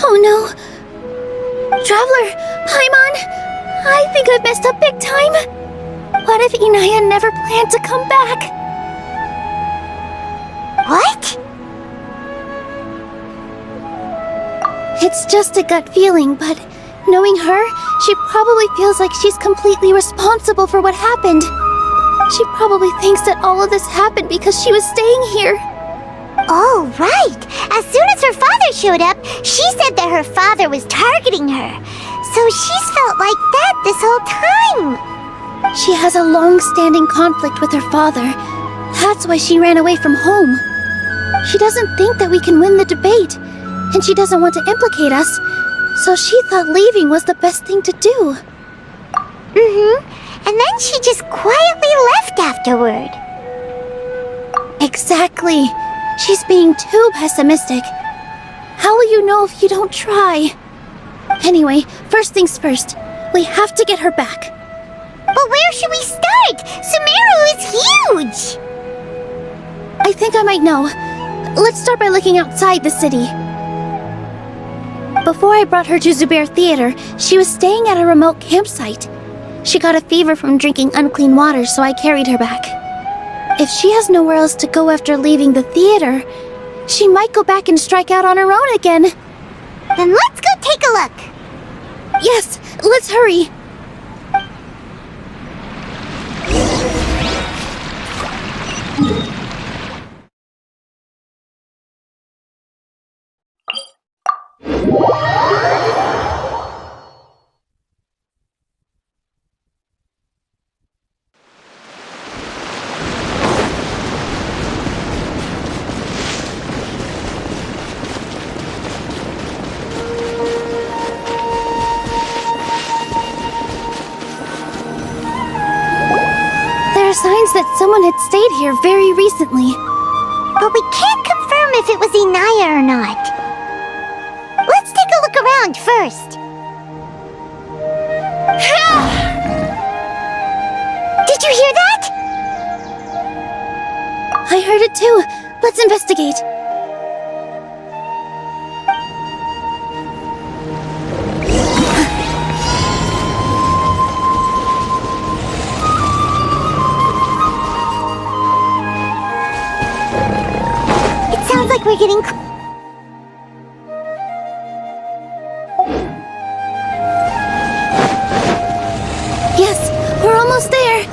S1: Oh no. Traveler, Paimon, I think I've messed up big time. What if Inaya never planned to come back?
S2: What?
S1: It's just a gut feeling, but knowing her, she probably feels like she's completely responsible for what happened. She probably thinks that all of this happened because she was staying here.
S2: Oh, right. As soon as her father showed up, she said that her father was targeting her. So she's felt like that this whole time.
S1: She has a long-standing conflict with her father. That's why she ran away from home. She doesn't think that we can win the debate, and she doesn't want to implicate us, so she thought leaving was the best thing to do.
S2: And then she just quietly left afterward.
S1: Exactly. She's being too pessimistic. How will you know if you don't try? Anyway, first things first. We have to get her back.
S2: But where should we start? Sumeru is huge!
S1: I think I might know. Let's start by looking outside the city. Before I brought her to Zubair Theater, she was staying at a remote campsite. She got a fever from drinking unclean water, so I carried her back. If she has nowhere else to go after leaving the theater, she might go back and strike out on her own again.
S2: Then let's go take a look.
S1: Yes, let's hurry. There are signs that someone had stayed here very recently.
S2: But we can't confirm if it was Inaya or not. Let's take a look around first. Did you hear that?
S1: I heard it too. Let's investigate.
S2: Sounds like we're getting
S1: Yes, we're almost there.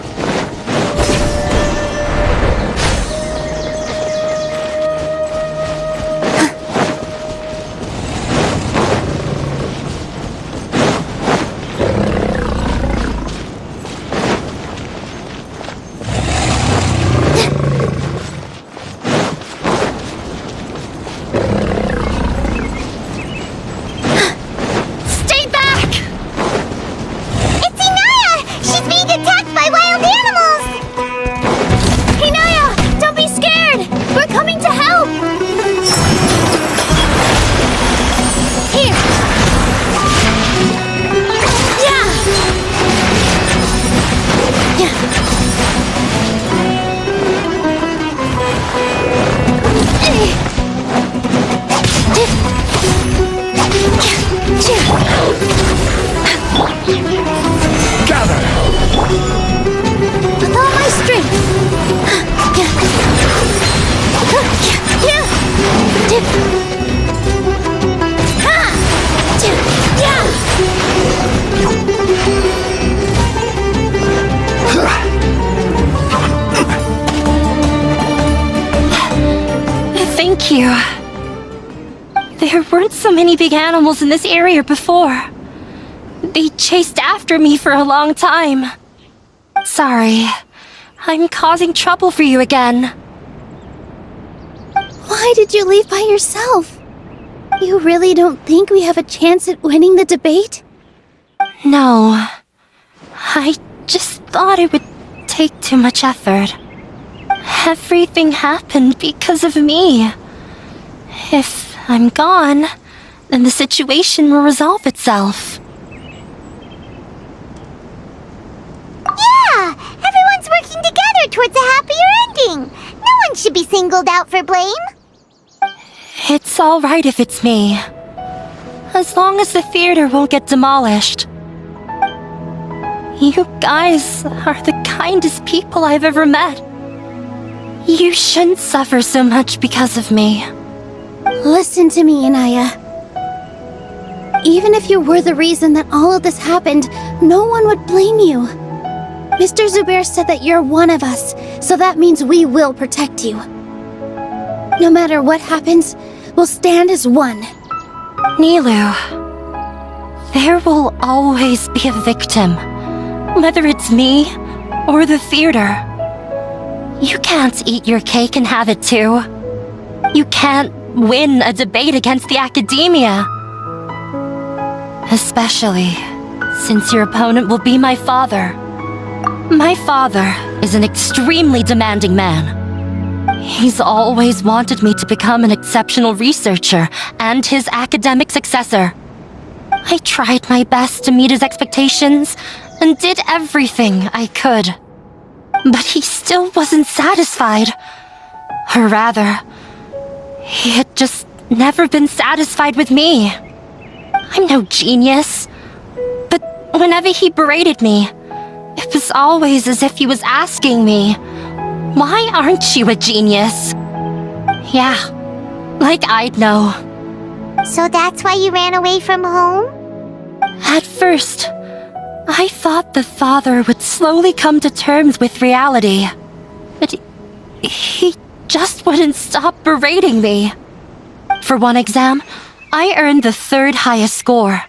S9: Thank you. There weren't so many big animals in this area before. They chased after me for a long time. Sorry, I'm causing trouble for you again.
S1: Why did you leave by yourself? You really don't think we have a chance at winning the debate?
S9: No. I just thought it would take too much effort. Everything happened because of me. If I'm gone, then the situation will resolve itself.
S2: Yeah! Everyone's working together towards a happier ending! No one should be singled out for blame!
S9: It's alright if it's me. As long as the theater won't get demolished. You guys are the kindest people I've ever met. You shouldn't suffer so much because of me.
S1: Listen to me, Inaya. Even if you were the reason that all of this happened, no one would blame you. Mr. Zubair said that you're one of us, so that means we will protect you. No matter what happens, we'll stand as one.
S9: Nilou, there will always be a victim, whether it's me or the theater. You can't eat your cake and have it too. You can't win a debate against the academia. Especially since your opponent will be my father. My father is an extremely demanding man. He's always wanted me to become an exceptional researcher and his academic successor. I tried my best to meet his expectations and did everything I could. But he still wasn't satisfied. Or rather, he had just never been satisfied with me. I'm no genius. But whenever he berated me, it was always as if he was asking me, "Why aren't you a genius?" Yeah, like I'd know.
S2: So that's why you ran away from home?
S9: At first, I thought the father would slowly come to terms with reality. But he just wouldn't stop berating me. For one exam, I earned the 3rd highest score.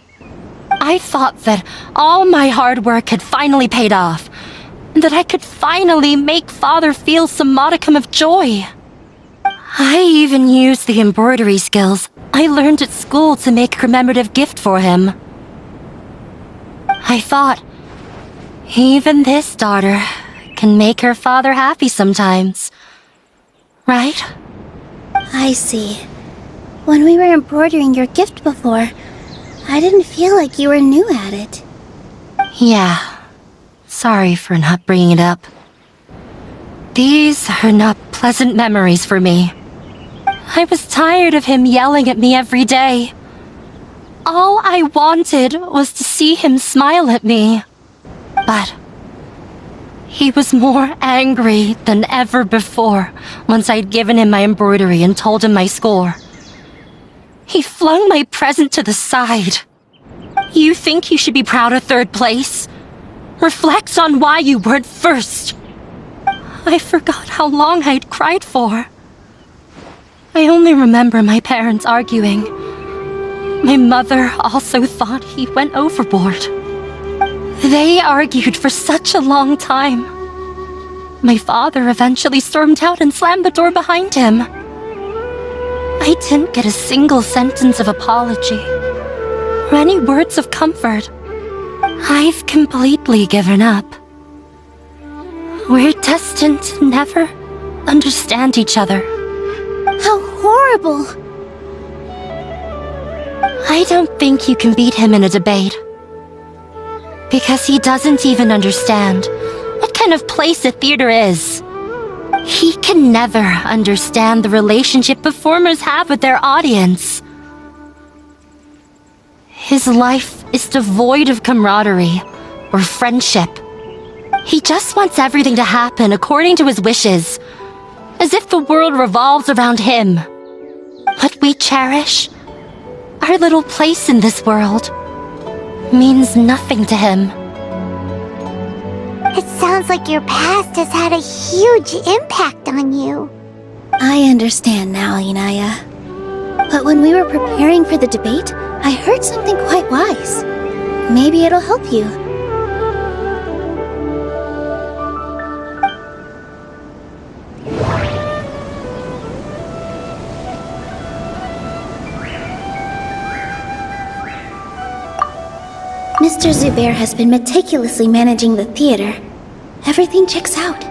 S9: I thought that all my hard work had finally paid off, and that I could finally make father feel some modicum of joy. I even used the embroidery skills I learned at school to make a commemorative gift for him. I thought, even this daughter can make her father happy sometimes. Right?
S1: I see. When we were embroidering your gift before, I didn't feel like you were new at it.
S9: Yeah. Sorry for not bringing it up. These are not pleasant memories for me. I was tired of him yelling at me every day. All I wanted was to see him smile at me. But he was more angry than ever before once I'd given him my embroidery and told him my score. He flung my present to the side. You think you should be proud of 3rd place? Reflect on why you weren't first. I forgot how long I'd cried for. I only remember my parents arguing. My mother also thought he went overboard. They argued for such a long time. My father eventually stormed out and slammed the door behind him. I didn't get a single sentence of apology or any words of comfort. I've completely given up. We're destined to never understand each other.
S1: How horrible!
S9: I don't think you can beat him in a debate. Because he doesn't even understand what kind of place a theater is. He can never understand the relationship performers have with their audience. His life is devoid of camaraderie or friendship. He just wants everything to happen according to his wishes, as if the world revolves around him. What we cherish, our little place in this world, means nothing to him.
S2: It sounds like your past has had a huge impact on you.
S1: I understand now, Inaya. But when we were preparing for the debate, I heard something quite wise. Maybe it'll help you. Mr. Zubair has been meticulously managing the theater. Everything checks out.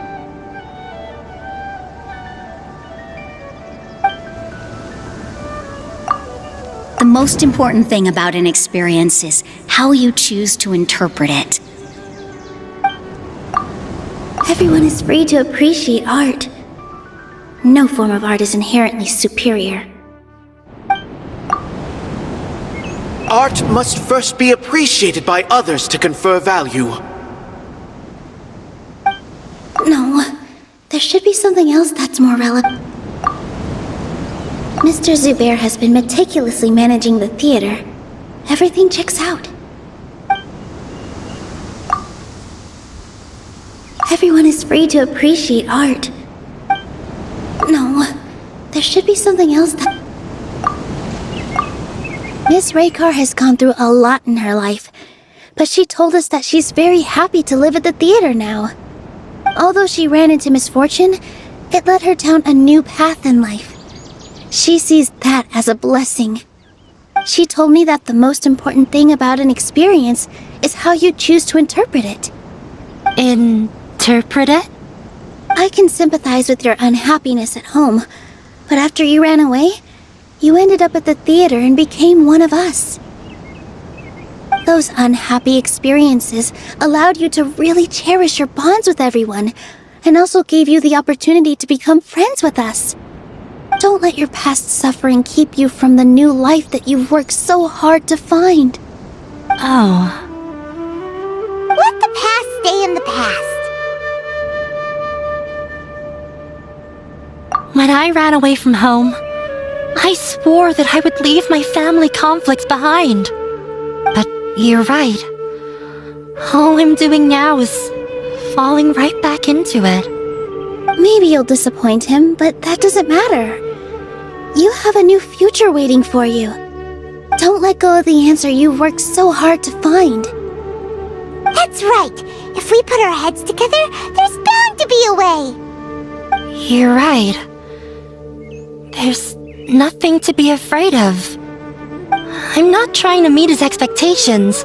S7: The most important thing about an experience is how you choose to interpret it.
S1: Everyone is free to appreciate art. No form of art is inherently superior.
S8: Art must first be appreciated by others to confer value.
S1: No, there should be something else that's more relevant. Mr. Zubair has been meticulously managing the theater. Everything checks out. Everyone is free to appreciate art. No, there should be something else that... Miss Raykar has gone through a lot in her life, but she told us that she's very happy to live at the theater now. Although she ran into misfortune, it led her down a new path in life. She sees that as a blessing. She told me that the most important thing about an experience is how you choose to interpret it.
S9: Interpret it?
S1: I can sympathize with your unhappiness at home, but after you ran away, you ended up at the theater and became one of us. Those unhappy experiences allowed you to really cherish your bonds with everyone, and also gave you the opportunity to become friends with us. Don't let your past suffering keep you from the new life that you've worked so hard to find.
S9: Oh.
S2: Let the past stay in the past.
S9: When I ran away from home, I swore that I would leave my family conflicts behind. But you're right. All I'm doing now is falling right back into it.
S1: Maybe you'll disappoint him, but that doesn't matter. You have a new future waiting for you. Don't let go of the answer you've worked so hard to find.
S2: That's right. If we put our heads together, there's bound to be a way.
S9: You're right. There's nothing to be afraid of. I'm not trying to meet his expectations.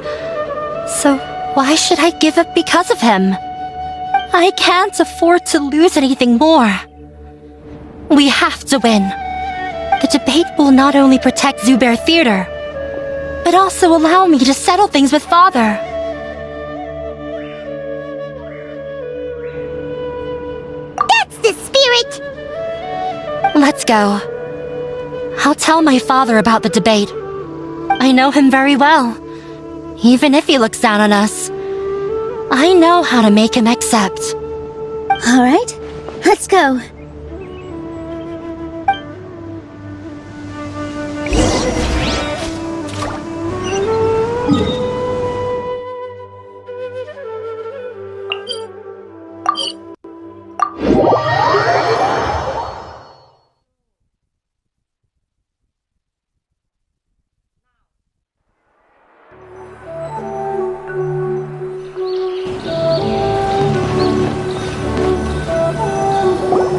S9: So why should I give up because of him? I can't afford to lose anything more. We have to win. The debate will not only protect Zubair Theater, but also allow me to settle things with Father.
S2: That's the spirit!
S9: Let's go. I'll tell my father about the debate. I know him very well. Even if he looks down on us, I know how to make him accept.
S1: All right, let's go.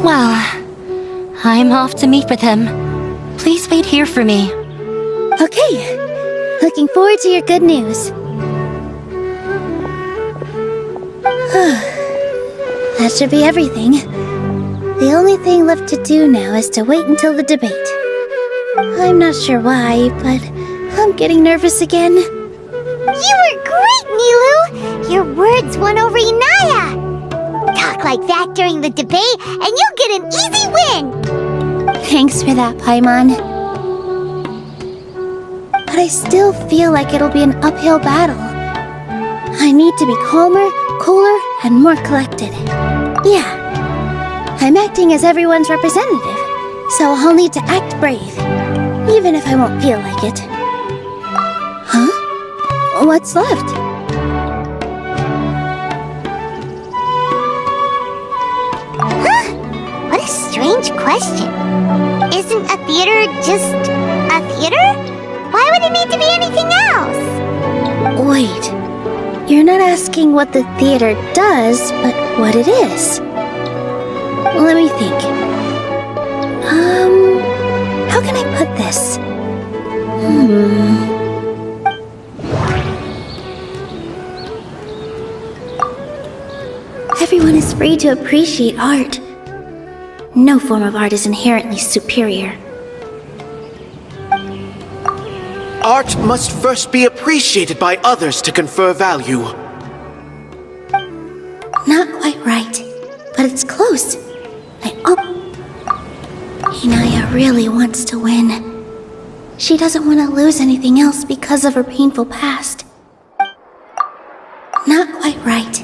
S9: Well, I'm off to meet with him. Please wait here for me.
S1: Okay, looking forward to your good news. That should be everything. The only thing left to do now is to wait until the debate. I'm not sure why, but I'm getting nervous again.
S2: You were great, Nilou! Your words won over Inaya! Talk like that during the debate, and you'll get an easy win!
S1: Thanks for that, Paimon. But I still feel like it'll be an uphill battle. I need to be calmer, cooler, and more collected. Yeah, I'm acting as everyone's representative, so I'll need to act brave, even if I won't feel like it. Huh? What's left?
S2: Huh? What a strange strange question. Isn't a theater just a theater? Why would it need to be anything else?
S1: Wait, you're not asking what the theater does, but what it is. Let me think. How can I put this? Everyone is free to appreciate art. No form of art is inherently superior.
S8: Art must first be appreciated by others to confer value.
S1: Not quite right, but it's close. Inaya really wants to win. She doesn't want to lose anything else because of her painful past. Not quite right,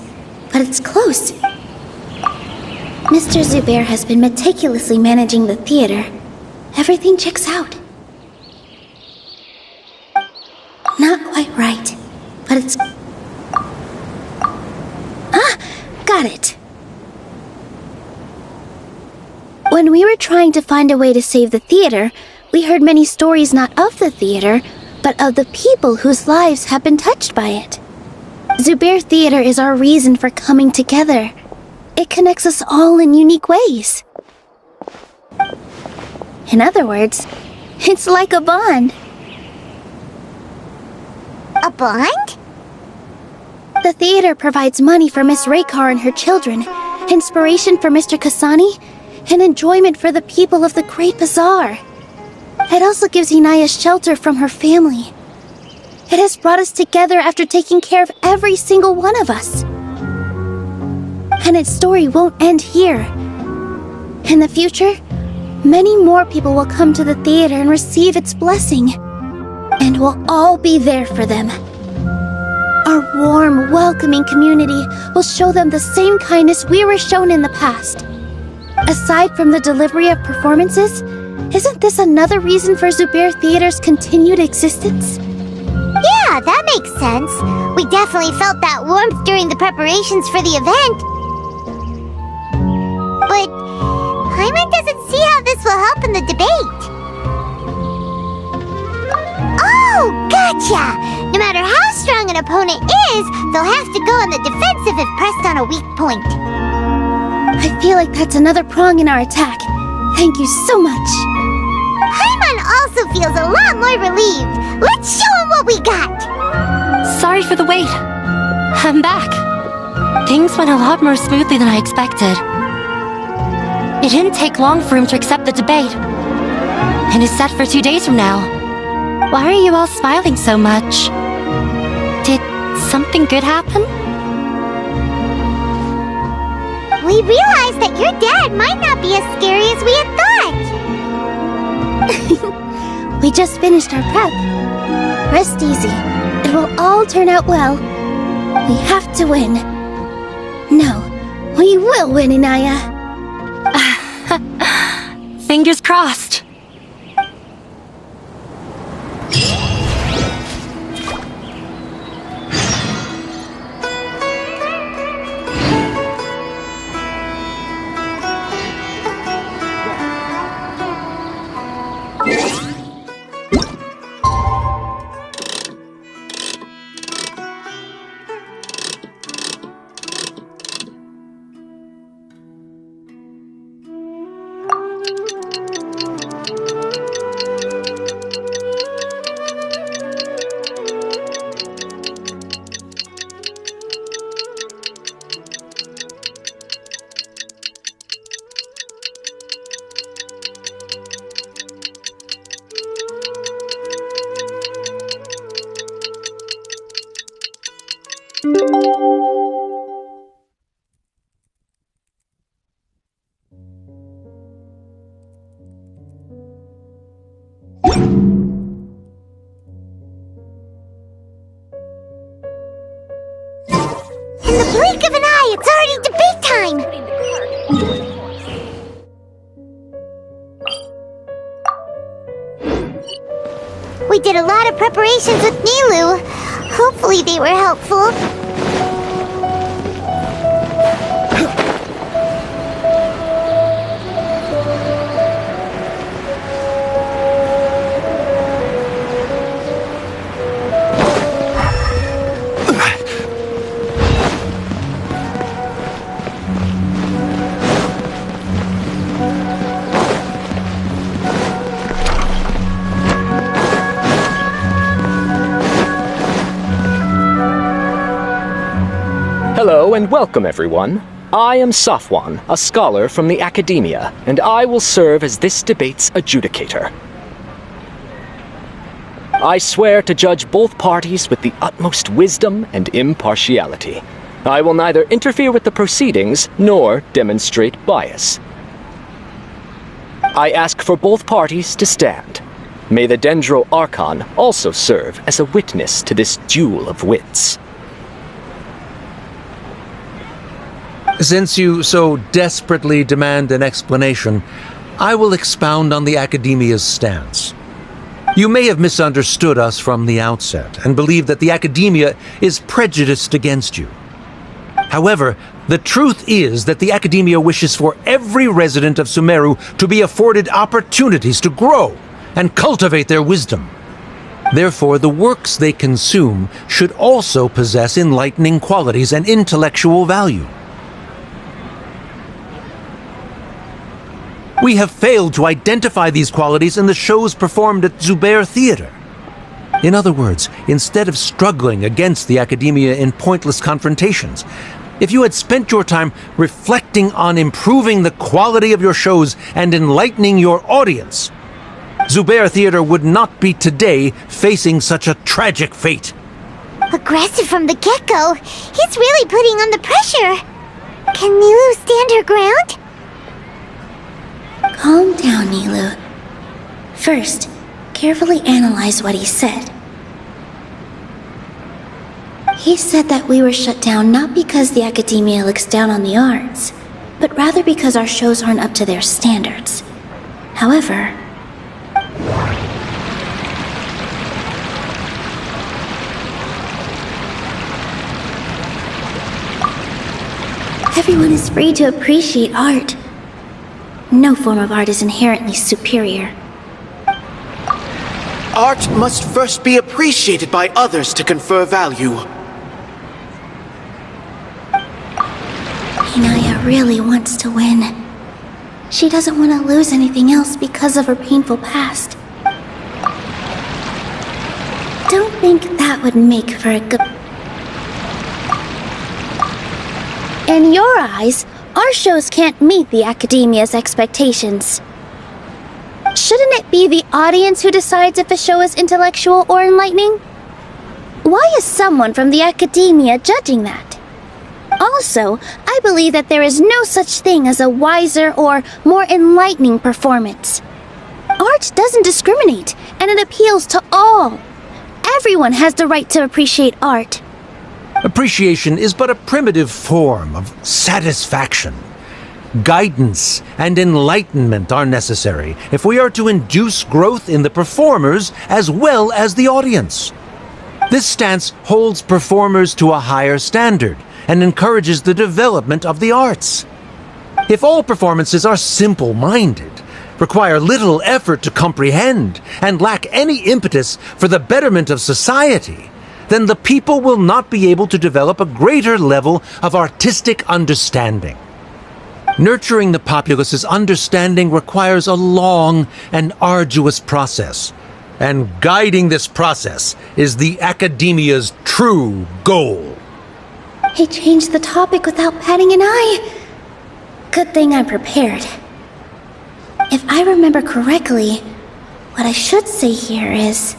S1: but it's close. Mr. Zubair has been meticulously managing the theater. Everything checks out. Not quite right, but it's... Got it. When we were trying to find a way to save the theater, we heard many stories not of the theater, but of the people whose lives have been touched by it. Zubair Theater is our reason for coming together. It connects us all in unique ways. In other words, it's like a bond.
S2: A bond?
S1: The theater provides money for Miss Raykar and her children, inspiration for Mr. Kasani, and enjoyment for the people of the Great Bazaar. It also gives Inaya shelter from her family. It has brought us together after taking care of every single one of us. And its story won't end here. In the future, many more people will come to the theater and receive its blessing. And we'll all be there for them. Our warm, welcoming community will show them the same kindness we were shown in the past. Aside from the delivery of performances, isn't this another reason for Zubair Theater's continued existence?
S2: Yeah, that makes sense. We definitely felt that warmth during the preparations for the event. But Paimon doesn't see how this will help in the debate. Oh, gotcha! No matter how strong an opponent is, they'll have to go on the defensive if pressed on a weak point.
S1: I feel like that's another prong in our attack. Thank you so much.
S2: Paimon also feels a lot more relieved. Let's show him what we got!
S9: Sorry for the wait. I'm back. Things went a lot more smoothly than I expected. It didn't take long for him to accept the debate. And it's set for 2 days from now. Why are you all smiling so much? Did something good happen?
S2: We realized that your dad might not be as scary as we had thought.
S1: We just finished our prep. Rest easy. It will all turn out well. We have to win. No, we will win, Inaya.
S9: Fingers crossed.
S2: In the blink of an eye, it's already debate time! We did a lot of preparations with Nilou. Hopefully they were helpful.
S14: Hello and welcome, everyone. I am Safwan, a scholar from the academia, and I will serve as this debate's adjudicator. I swear to judge both parties with the utmost wisdom and impartiality. I will neither interfere with the proceedings nor demonstrate bias. I ask for both parties to stand. May the Dendro Archon also serve as a witness to this duel of wits.
S11: Since you so desperately demand an explanation, I will expound on the Academia's stance. You may have misunderstood us from the outset and believe that the Academia is prejudiced against you. However, the truth is that the Academia wishes for every resident of Sumeru to be afforded opportunities to grow and cultivate their wisdom. Therefore, the works they consume should also possess enlightening qualities and intellectual value. We have failed to identify these qualities in the shows performed at Zubair Theater. In other words, instead of struggling against the Academia in pointless confrontations, if you had spent your time reflecting on improving the quality of your shows and enlightening your audience, Zubair Theater would not be today facing such a tragic fate.
S2: Aggressive from the get-go. He's really putting on the pressure. Can Nilou stand her ground?
S1: Calm down, Nilou. First, carefully analyze what he said. He said that we were shut down not because the Academia looks down on the arts, but rather because our shows aren't up to their standards. However, everyone is free to appreciate art. No form of art is inherently superior.
S8: Art must first be appreciated by others to confer value.
S1: Inaya really wants to win. She doesn't want to lose anything else because of her painful past. Don't think that would make for a good... In your eyes, our shows can't meet the Academia's expectations. Shouldn't it be the audience who decides if a show is intellectual or enlightening? Why is someone from the Academia judging that? Also, I believe that there is no such thing as a wiser or more enlightening performance. Art doesn't discriminate, and it appeals to all. Everyone has the right to appreciate art.
S11: Appreciation is but a primitive form of satisfaction. Guidance and enlightenment are necessary if we are to induce growth in the performers as well as the audience. This stance holds performers to a higher standard and encourages the development of the arts. If all performances are simple-minded, require little effort to comprehend, and lack any impetus for the betterment of society, then the people will not be able to develop a greater level of artistic understanding. Nurturing the populace's understanding requires a long and arduous process, and guiding this process is the Academia's true goal.
S1: He changed the topic without batting an eye. Good thing I'm prepared. If I remember correctly, what I should say here is...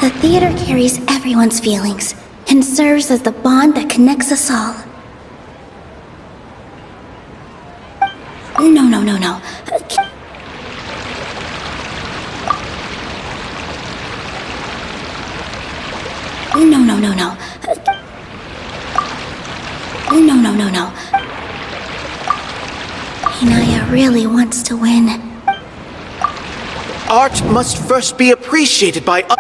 S1: The theater carries everyone's feelings and serves as the bond that connects us all. No. No. Inaya really wants to win.
S8: Art must first be appreciated by others.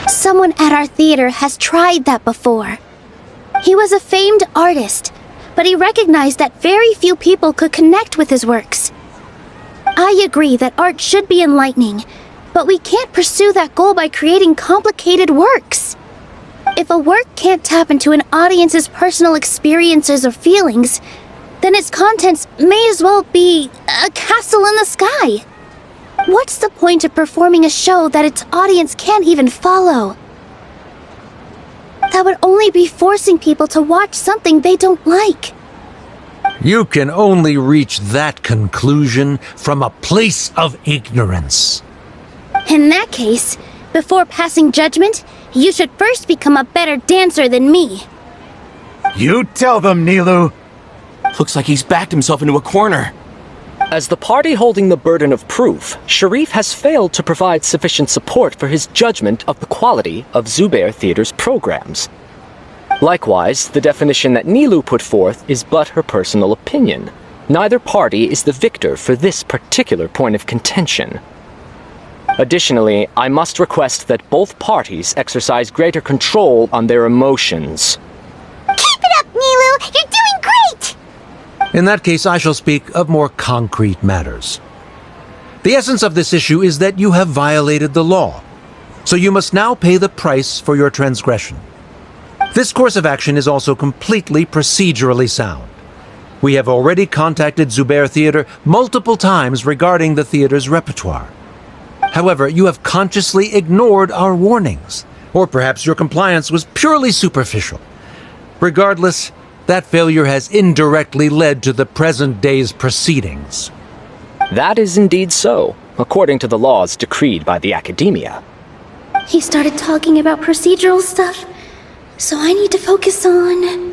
S1: Someone at our theater has tried that before. He was a famed artist, but he recognized that very few people could connect with his works. I agree that art should be enlightening, but we can't pursue that goal by creating complicated works. If a work can't tap into an audience's personal experiences or feelings, then its contents may as well be a castle in the sky. What's the point of performing a show that its audience can't even follow? That would only be forcing people to watch something they don't like.
S11: You can only reach that conclusion from a place of ignorance.
S1: In that case, before passing judgment, you should first become a better dancer than me.
S6: You tell them, Nilou.
S12: Looks like he's backed himself into a corner.
S14: As the party holding the burden of proof, Sharif has failed to provide sufficient support for his judgment of the quality of Zubair Theater's programs. Likewise, the definition that Nilou put forth is but her personal opinion. Neither party is the victor for this particular point of contention. Additionally, I must request that both parties exercise greater control on their emotions.
S2: Keep it up, Nilou! You're doing great!
S11: In that case, I shall speak of more concrete matters. The essence of this issue is that you have violated the law, so you must now pay the price for your transgression. This course of action is also completely procedurally sound. We have already contacted Zubair Theater multiple times regarding the theater's repertoire. However, you have consciously ignored our warnings, or perhaps your compliance was purely superficial. Regardless, that failure has indirectly led to the present day's proceedings.
S14: That is indeed so, according to the laws decreed by the Academia.
S1: He started talking about procedural stuff, so I need to focus on...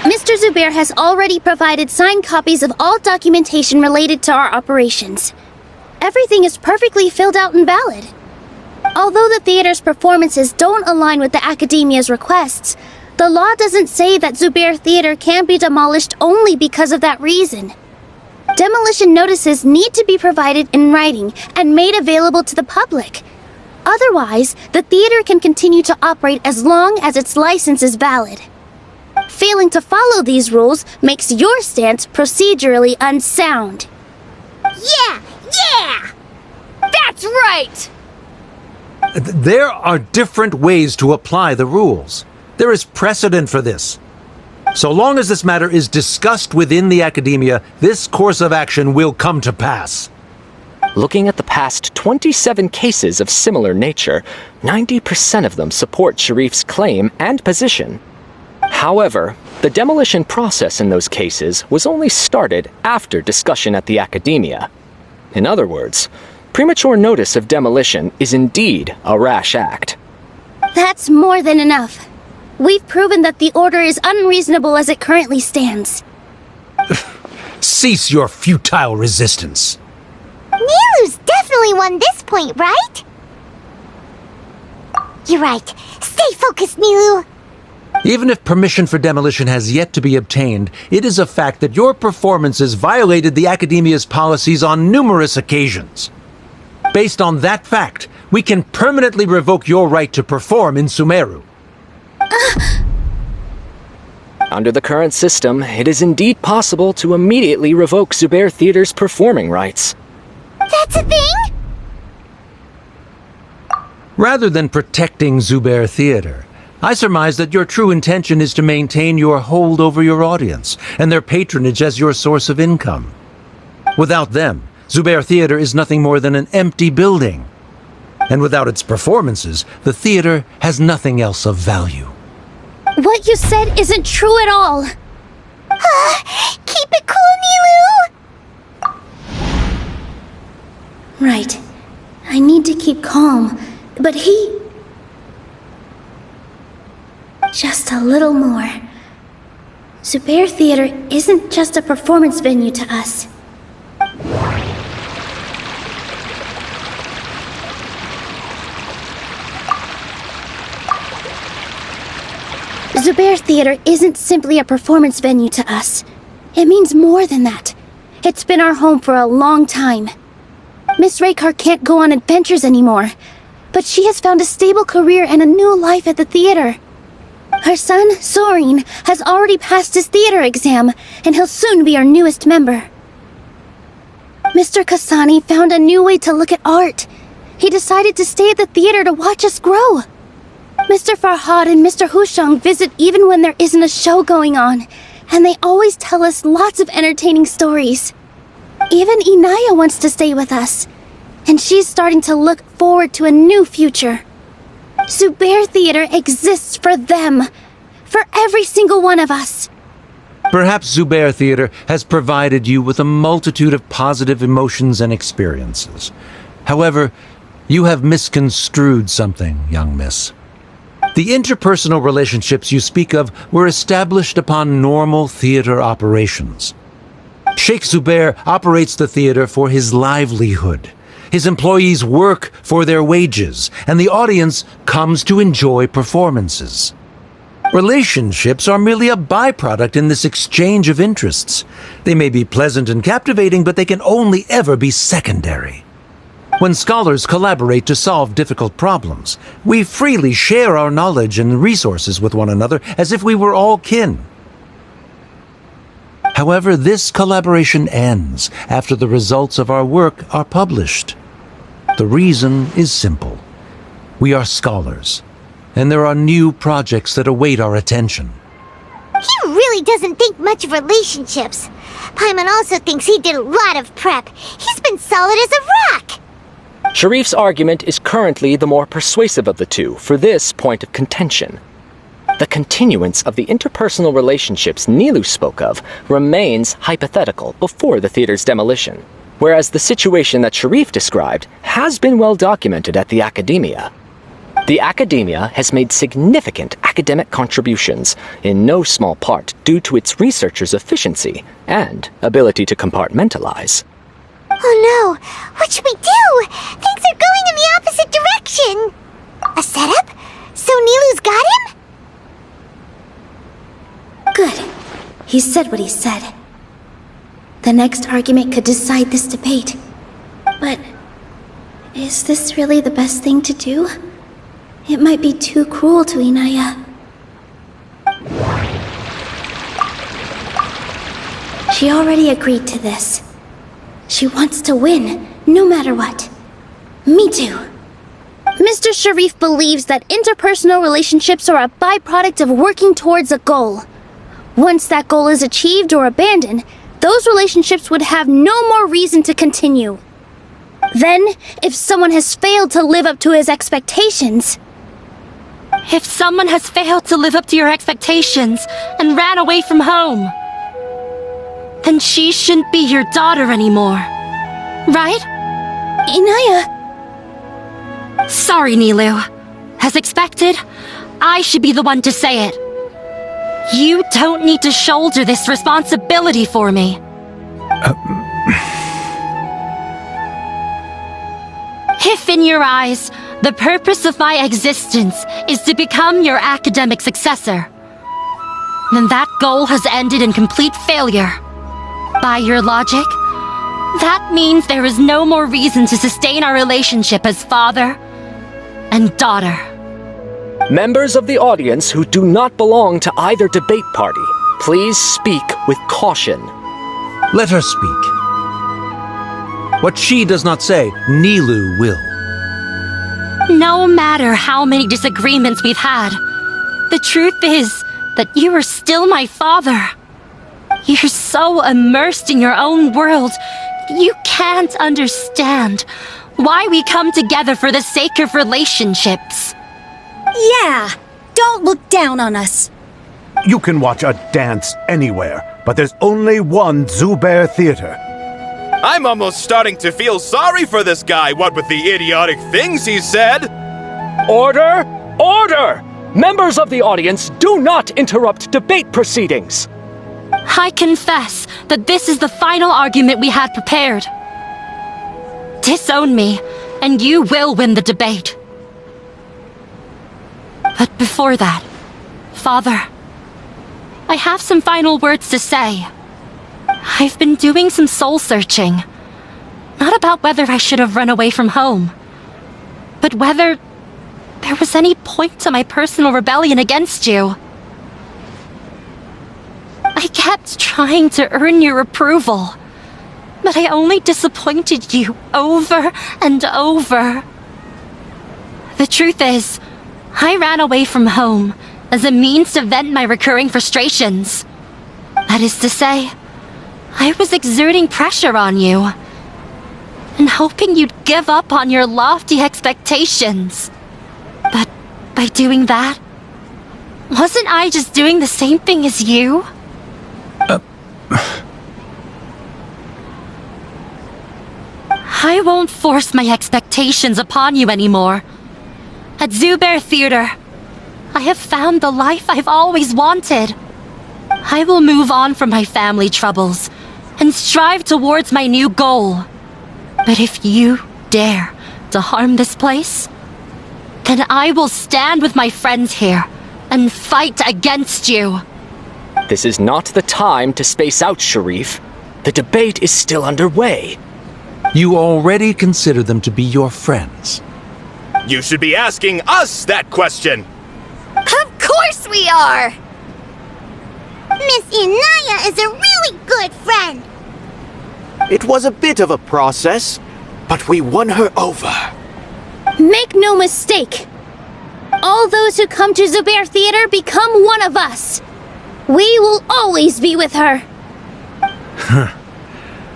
S1: Mr. Zubair has already provided signed copies of all documentation related to our operations. Everything is perfectly filled out and valid. Although the theater's performances don't align with the Academia's requests, the law doesn't say that Zubair Theater can be demolished only because of that reason. Demolition notices need to be provided in writing and made available to the public. Otherwise, the theater can continue to operate as long as its license is valid. Failing to follow these rules makes your stance procedurally unsound.
S13: Yeah! Yeah! That's right!
S11: There are different ways to apply the rules. There is precedent for this. So long as this matter is discussed within the Academia, this course of action will come to pass.
S14: Looking at the past 27 cases of similar nature, 90% of them support Sharif's claim and position. However, the demolition process in those cases was only started after discussion at the Academia. In other words, premature notice of demolition is indeed a rash act.
S1: That's more than enough. We've proven that the order is unreasonable as it currently stands.
S11: Cease your futile resistance.
S2: Nilou's definitely won this point, right? You're right. Stay focused, Nilou.
S11: Even if permission for demolition has yet to be obtained, it is a fact that your performances violated the Academia's policies on numerous occasions. Based on that fact, we can permanently revoke your right to perform in Sumeru.
S14: Under the current system, it is indeed possible to immediately revoke Zubair Theater's performing rights.
S2: That's a thing?
S11: Rather than protecting Zubair Theater, I surmise that your true intention is to maintain your hold over your audience and their patronage as your source of income. Without them, Zubair Theater is nothing more than an empty building. And without its performances, the theater has nothing else of value.
S1: What you said isn't true at all.
S2: Keep it cool, Nilou!
S1: Right. I need to keep calm, but he... Just a little more. Zubair Theater isn't just a performance venue to us. Zubair Theater isn't simply a performance venue to us. It means more than that. It's been our home for a long time. Miss Raykar can't go on adventures anymore, but she has found a stable career and a new life at the theater. Her son, Soren, has already passed his theater exam, and he'll soon be our newest member. Mr. Kasani found a new way to look at art. He decided to stay at the theater to watch us grow. Mr. Farhad and Mr. Hushang visit even when there isn't a show going on, and they always tell us lots of entertaining stories. Even Inaya wants to stay with us, and she's starting to look forward to a new future. Zubair Theater exists for them, for every single one of us.
S11: Perhaps Zubair Theater has provided you with a multitude of positive emotions and experiences. However, you have misconstrued something, young miss. The interpersonal relationships you speak of were established upon normal theater operations. Sheikh Zubair operates the theater for his livelihood. His employees work for their wages, and the audience comes to enjoy performances. Relationships are merely a byproduct in this exchange of interests. They may be pleasant and captivating, but they can only ever be secondary. When scholars collaborate to solve difficult problems, we freely share our knowledge and resources with one another as if we were all kin. However, this collaboration ends after the results of our work are published. The reason is simple. We are scholars, and there are new projects that await our attention.
S2: He really doesn't think much of relationships. Paimon also thinks he did a lot of prep. He's been solid as a rock.
S14: Sharif's argument is currently the more persuasive of the two for this point of contention. The continuance of the interpersonal relationships Nilou spoke of remains hypothetical before the theater's demolition, whereas the situation that Sharif described has been well documented at the Academia. The Academia has made significant academic contributions, in no small part due to its researchers' efficiency and ability to compartmentalize.
S2: Oh no! What should we do? Things are going in the opposite direction! A setup? So Nilou's got him?
S1: Good. He said what he said. The next argument could decide this debate. But is this really the best thing to do? It might be too cruel to Inaya. She already agreed to this. She wants to win, no matter what. Me too. Mr. Sharif believes that interpersonal relationships are a byproduct of working towards a goal. Once that goal is achieved or abandoned, those relationships would have no more reason to continue. Then, if someone has failed to live up to his expectations...
S9: If someone has failed to live up to your expectations and ran away from home, then she shouldn't be your daughter anymore. Right?
S1: Inaya...
S9: Sorry, Nilou. As expected, I should be the one to say it. You don't need to shoulder this responsibility for me. If in your eyes, the purpose of my existence is to become your academic successor, then that goal has ended in complete failure. By your logic, that means there is no more reason to sustain our relationship as father and daughter.
S14: Members of the audience who do not belong to either debate party, please speak with caution.
S11: Let her speak. What she does not say, Nilou will.
S9: No matter how many disagreements we've had, the truth is that you are still my father. You're so immersed in your own world, you can't understand why we come together for the sake of relationships.
S7: Yeah, don't look down on us.
S6: You can watch a dance anywhere, but there's only one Zubair Theater.
S10: I'm almost starting to feel sorry for this guy, what with the idiotic things he said.
S14: Order! Order! Members of the audience, do not interrupt debate proceedings.
S9: I confess that this is the final argument we had prepared. Disown me, and you will win the debate. But before that, Father, I have some final words to say. I've been doing some soul-searching. Not about whether I should have run away from home, but whether there was any point to my personal rebellion against you. I kept trying to earn your approval, but I only disappointed you over and over. The truth is, I ran away from home as a means to vent my recurring frustrations. That is to say, I was exerting pressure on you and hoping you'd give up on your lofty expectations. But by doing that, wasn't I just doing the same thing as you? I won't force my expectations upon you anymore. At Zubair Theater, I have found the life I've always wanted. I will move on from my family troubles and strive towards my new goal. But if you dare to harm this place, then I will stand with my friends here and fight against you.
S14: This is not the time to space out, Sharif. The debate is still underway.
S11: You already consider them to be your friends.
S10: You should be asking us that question!
S13: Of course we are!
S2: Miss Inaya is a really good friend.
S8: It was a bit of a process, but we won her over.
S1: Make no mistake. All those who come to Zubair Theater become one of us. We will always be with her.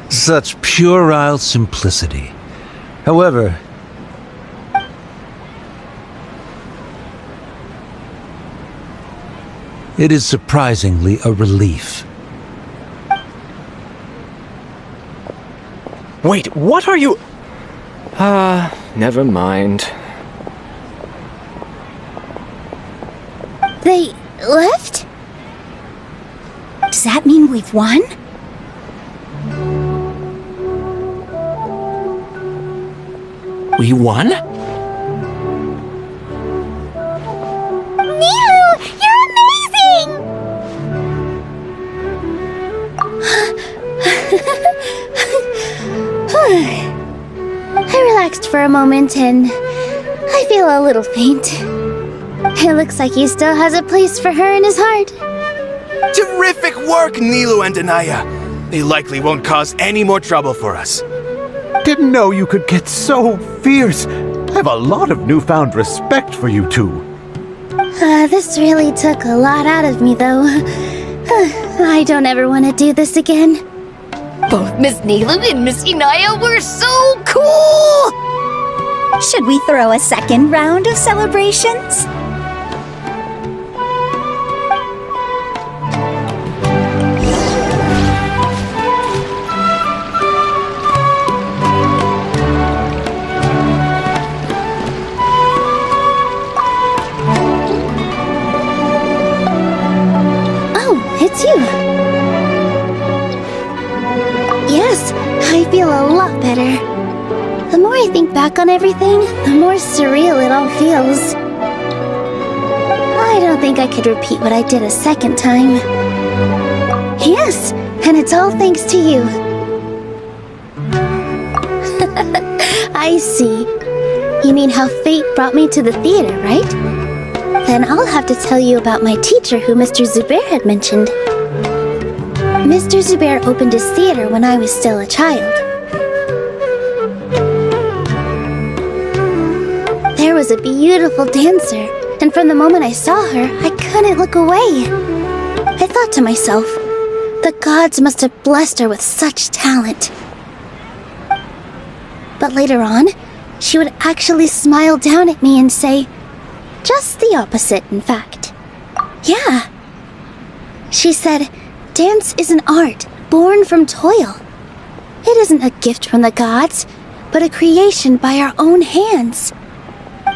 S11: Such puerile simplicity. However, it is surprisingly a relief.
S14: Wait, what are you... never mind.
S1: They left?
S7: Does that mean we've won?
S12: We won?
S2: Nilou, you're amazing!
S1: I relaxed for a moment and I feel a little faint. It looks like he still has a place for her in his heart.
S10: Terrific work, Nilou and Anaya! They likely won't cause any more trouble for us.
S6: Didn't know you could get so fierce. I have a lot of newfound respect for you two.
S1: This really took a lot out of me, though. I don't ever want to do this again.
S13: Both Miss Nilou and Miss Inaya were so cool!
S7: Should we throw a second round of celebrations?
S1: It's you. Yes, I feel a lot better. The more I think back on everything, the more surreal it all feels. I don't think I could repeat what I did a second time. Yes, and it's all thanks to you. I see. You mean how fate brought me to the theater, right? Then I'll have to tell you about my teacher who Mr. Zubair had mentioned. Mr. Zubair opened his theater when I was still a child. There was a beautiful dancer, and from the moment I saw her, I couldn't look away. I thought to myself, the gods must have blessed her with such talent. But later on, she would actually smile down at me and say, just the opposite, in fact. Yeah. She said, dance is an art born from toil. It isn't a gift from the gods, but a creation by our own hands.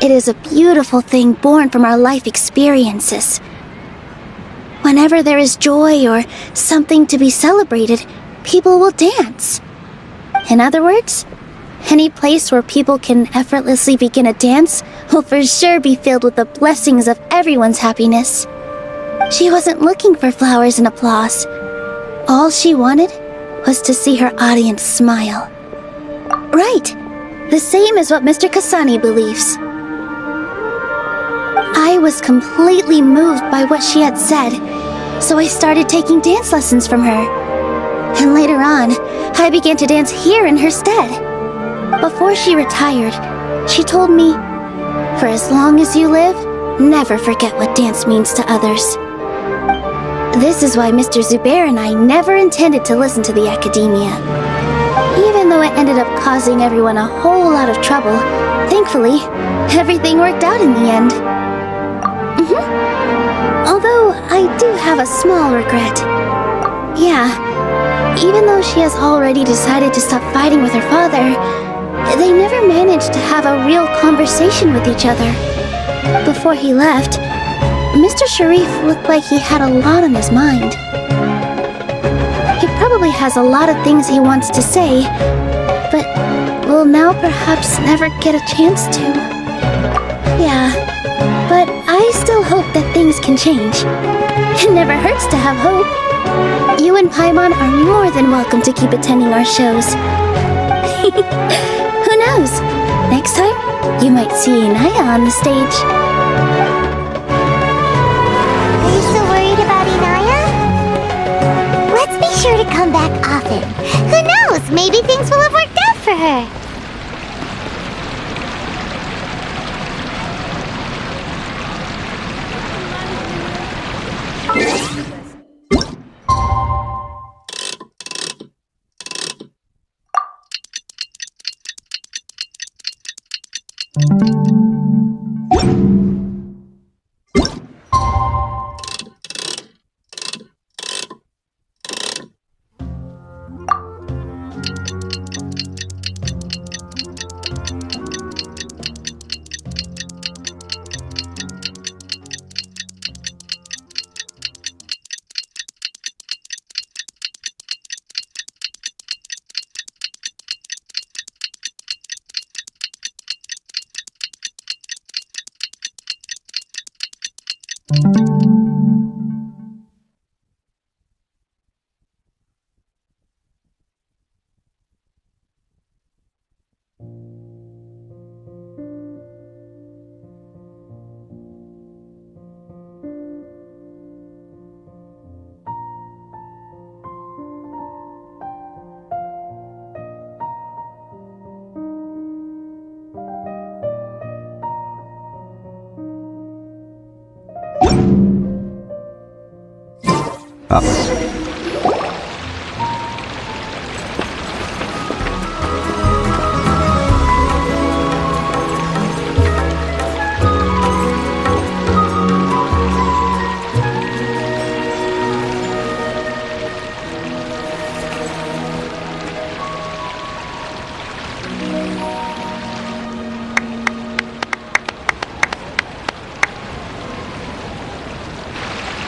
S1: It is a beautiful thing born from our life experiences. Whenever there is joy or something to be celebrated, people will dance. In other words, any place where people can effortlessly begin a dance will for sure be filled with the blessings of everyone's happiness. She wasn't looking for flowers and applause. All she wanted was to see her audience smile. Right, the same as what Mr. Kasani believes. I was completely moved by what she had said, so I started taking dance lessons from her. And later on, I began to dance here in her stead. Before she retired, she told me, for as long as you live, never forget what dance means to others. This is why Mr. Zubair and I never intended to listen to the academia. Even though it ended up causing everyone a whole lot of trouble, thankfully, everything worked out in the end. Although, I do have a small regret. Yeah, even though she has already decided to stop fighting with her father, they never managed to have a real conversation with each other. Before he left, Mr. Sharif looked like he had a lot on his mind. He probably has a lot of things he wants to say, but will now perhaps never get a chance to. Yeah, but I still hope that things can change. It never hurts to have hope. You and Paimon are more than welcome to keep attending our shows. Who knows? Next time, you might see Inaya on the stage.
S2: Are you still worried about Inaya? Let's be sure to come back often. Who knows? Maybe things will have worked out for her.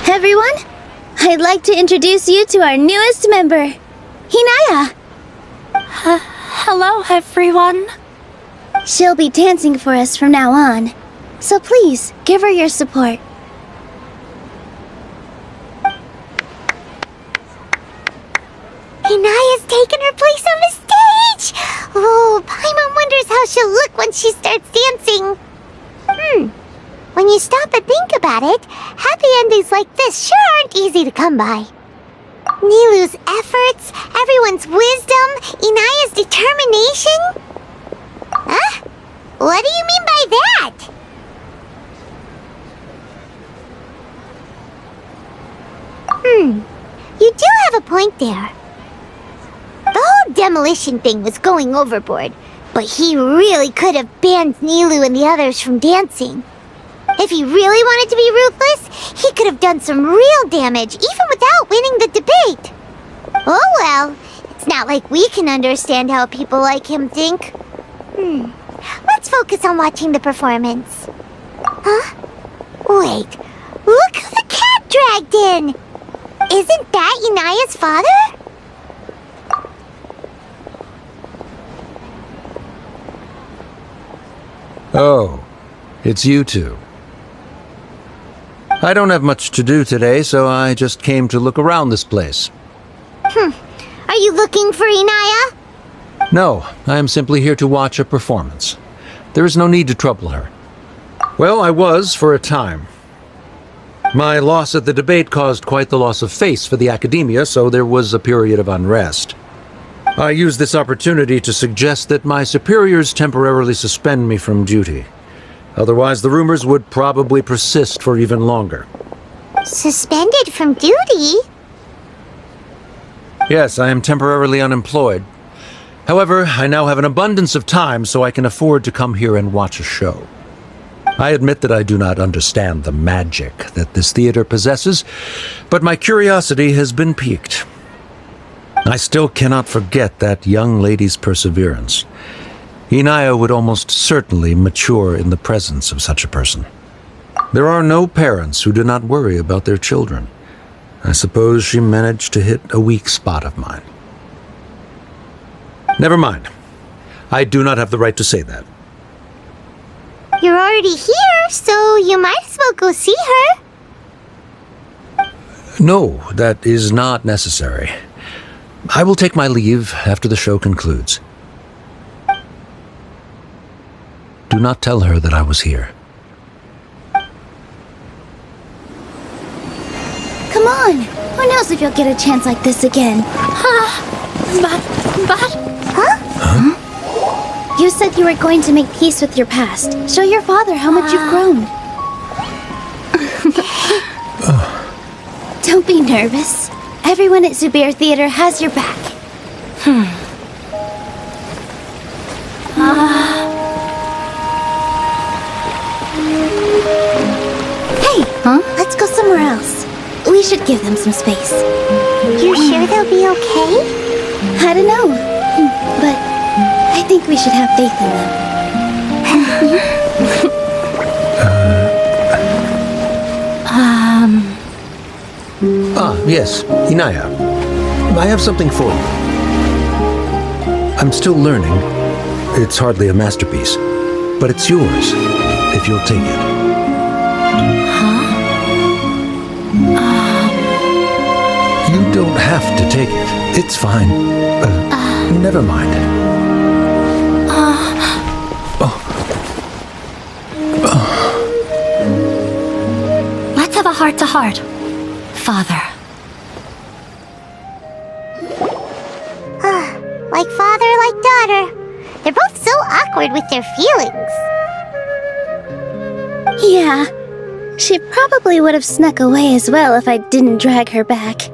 S1: Everyone, I'd like to introduce you to our newest member, Hinaya.
S9: Hello, everyone.
S1: She'll be dancing for us from now on, so please give her your support.
S2: Inaya's taken her place on the stage! Oh, Paimon wonders how she'll look when she starts dancing. When you stop and think about it, happy endings like this sure aren't easy to come by. Nilou's efforts, everyone's wisdom, Inaya's determination? Huh? What do you mean by that? You do have a point there. The whole demolition thing was going overboard, but he really could have banned Nilou and the others from dancing. If he really wanted to be ruthless, he could have done some real damage, even without winning the debate. Oh well, it's not like we can understand how people like him think. Let's focus on watching the performance. Huh? Wait, look who the cat dragged in! Isn't that Inaya's father?
S11: Oh, it's you two. I don't have much to do today, so I just came to look around this place.
S2: Are you looking for Inaya?
S11: No, I am simply here to watch a performance. There is no need to trouble her. Well, I was for a time. My loss at the debate caused quite the loss of face for the academia, so there was a period of unrest. I used this opportunity to suggest that my superiors temporarily suspend me from duty. Otherwise, the rumors would probably persist for even longer.
S2: Suspended from duty?
S11: Yes, I am temporarily unemployed. However, I now have an abundance of time, so I can afford to come here and watch a show. I admit that I do not understand the magic that this theater possesses, but my curiosity has been piqued. I still cannot forget that young lady's perseverance. Inaya would almost certainly mature in the presence of such a person. There are no parents who do not worry about their children. I suppose she managed to hit a weak spot of mine. Never mind. I do not have the right to say that.
S2: You're already here, so you might as well go see her.
S11: No, that is not necessary. I will take my leave after the show concludes. Do not tell her that I was here.
S1: Come on! Who knows if you'll get a chance like this again?
S2: Huh?
S1: You said you were going to make peace with your past. Show your father how much you've grown. Don't be nervous. Everyone at Zubair Theater has your back. Hey, let's go somewhere else. We should give them some space.
S2: You sure they'll be okay?
S1: I don't know, but I think we should have faith in them.
S11: Yes, Inaya. I have something for you. I'm still learning. It's hardly a masterpiece, but it's yours, if you'll take it. You don't have to take it. It's fine. Never mind.
S9: Let's have a heart-to-heart, Father.
S2: Like father, like daughter. They're both so awkward with their feelings.
S1: Yeah, she probably would have snuck away as well if I didn't drag her back.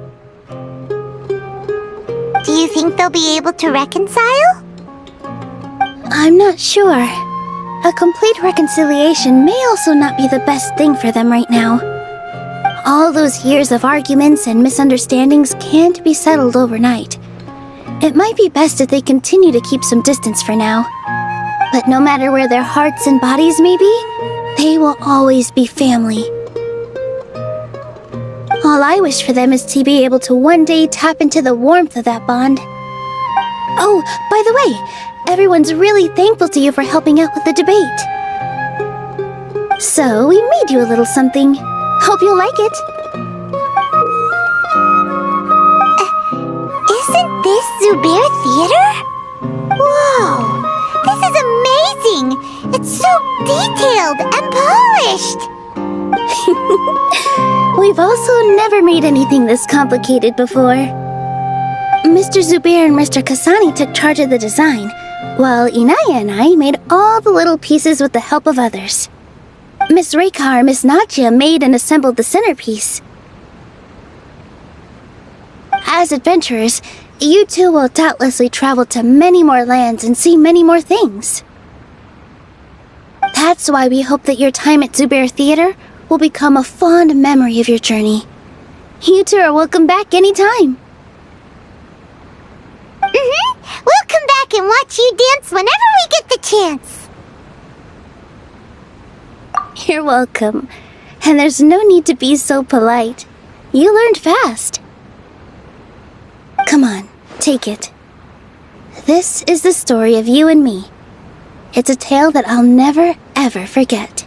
S2: Do you think they'll be able to reconcile?
S1: I'm not sure. A complete reconciliation may also not be the best thing for them right now. All those years of arguments and misunderstandings can't be settled overnight. It might be best if they continue to keep some distance for now. But no matter where their hearts and bodies may be, they will always be family. All I wish for them is to be able to one day tap into the warmth of that bond. Oh, by the way, everyone's really thankful to you for helping out with the debate. So, we made you a little something. Hope you'll like it.
S2: Isn't this Zubair Theater? Whoa! This is amazing! It's so detailed and polished!
S1: We've also never made anything this complicated before. Mr. Zubair and Mr. Kasani took charge of the design, while Inaya and I made all the little pieces with the help of others. Miss Reikar and Miss Nadia made and assembled the centerpiece. As adventurers, you two will doubtlessly travel to many more lands and see many more things. That's why we hope that your time at Zubair Theater will become a fond memory of your journey. You two are welcome back anytime.
S2: We'll come back and watch you dance whenever we get the chance.
S1: You're welcome. And there's no need to be so polite. You learned fast. Come on, take it. This is the story of you and me. It's a tale that I'll never, ever forget.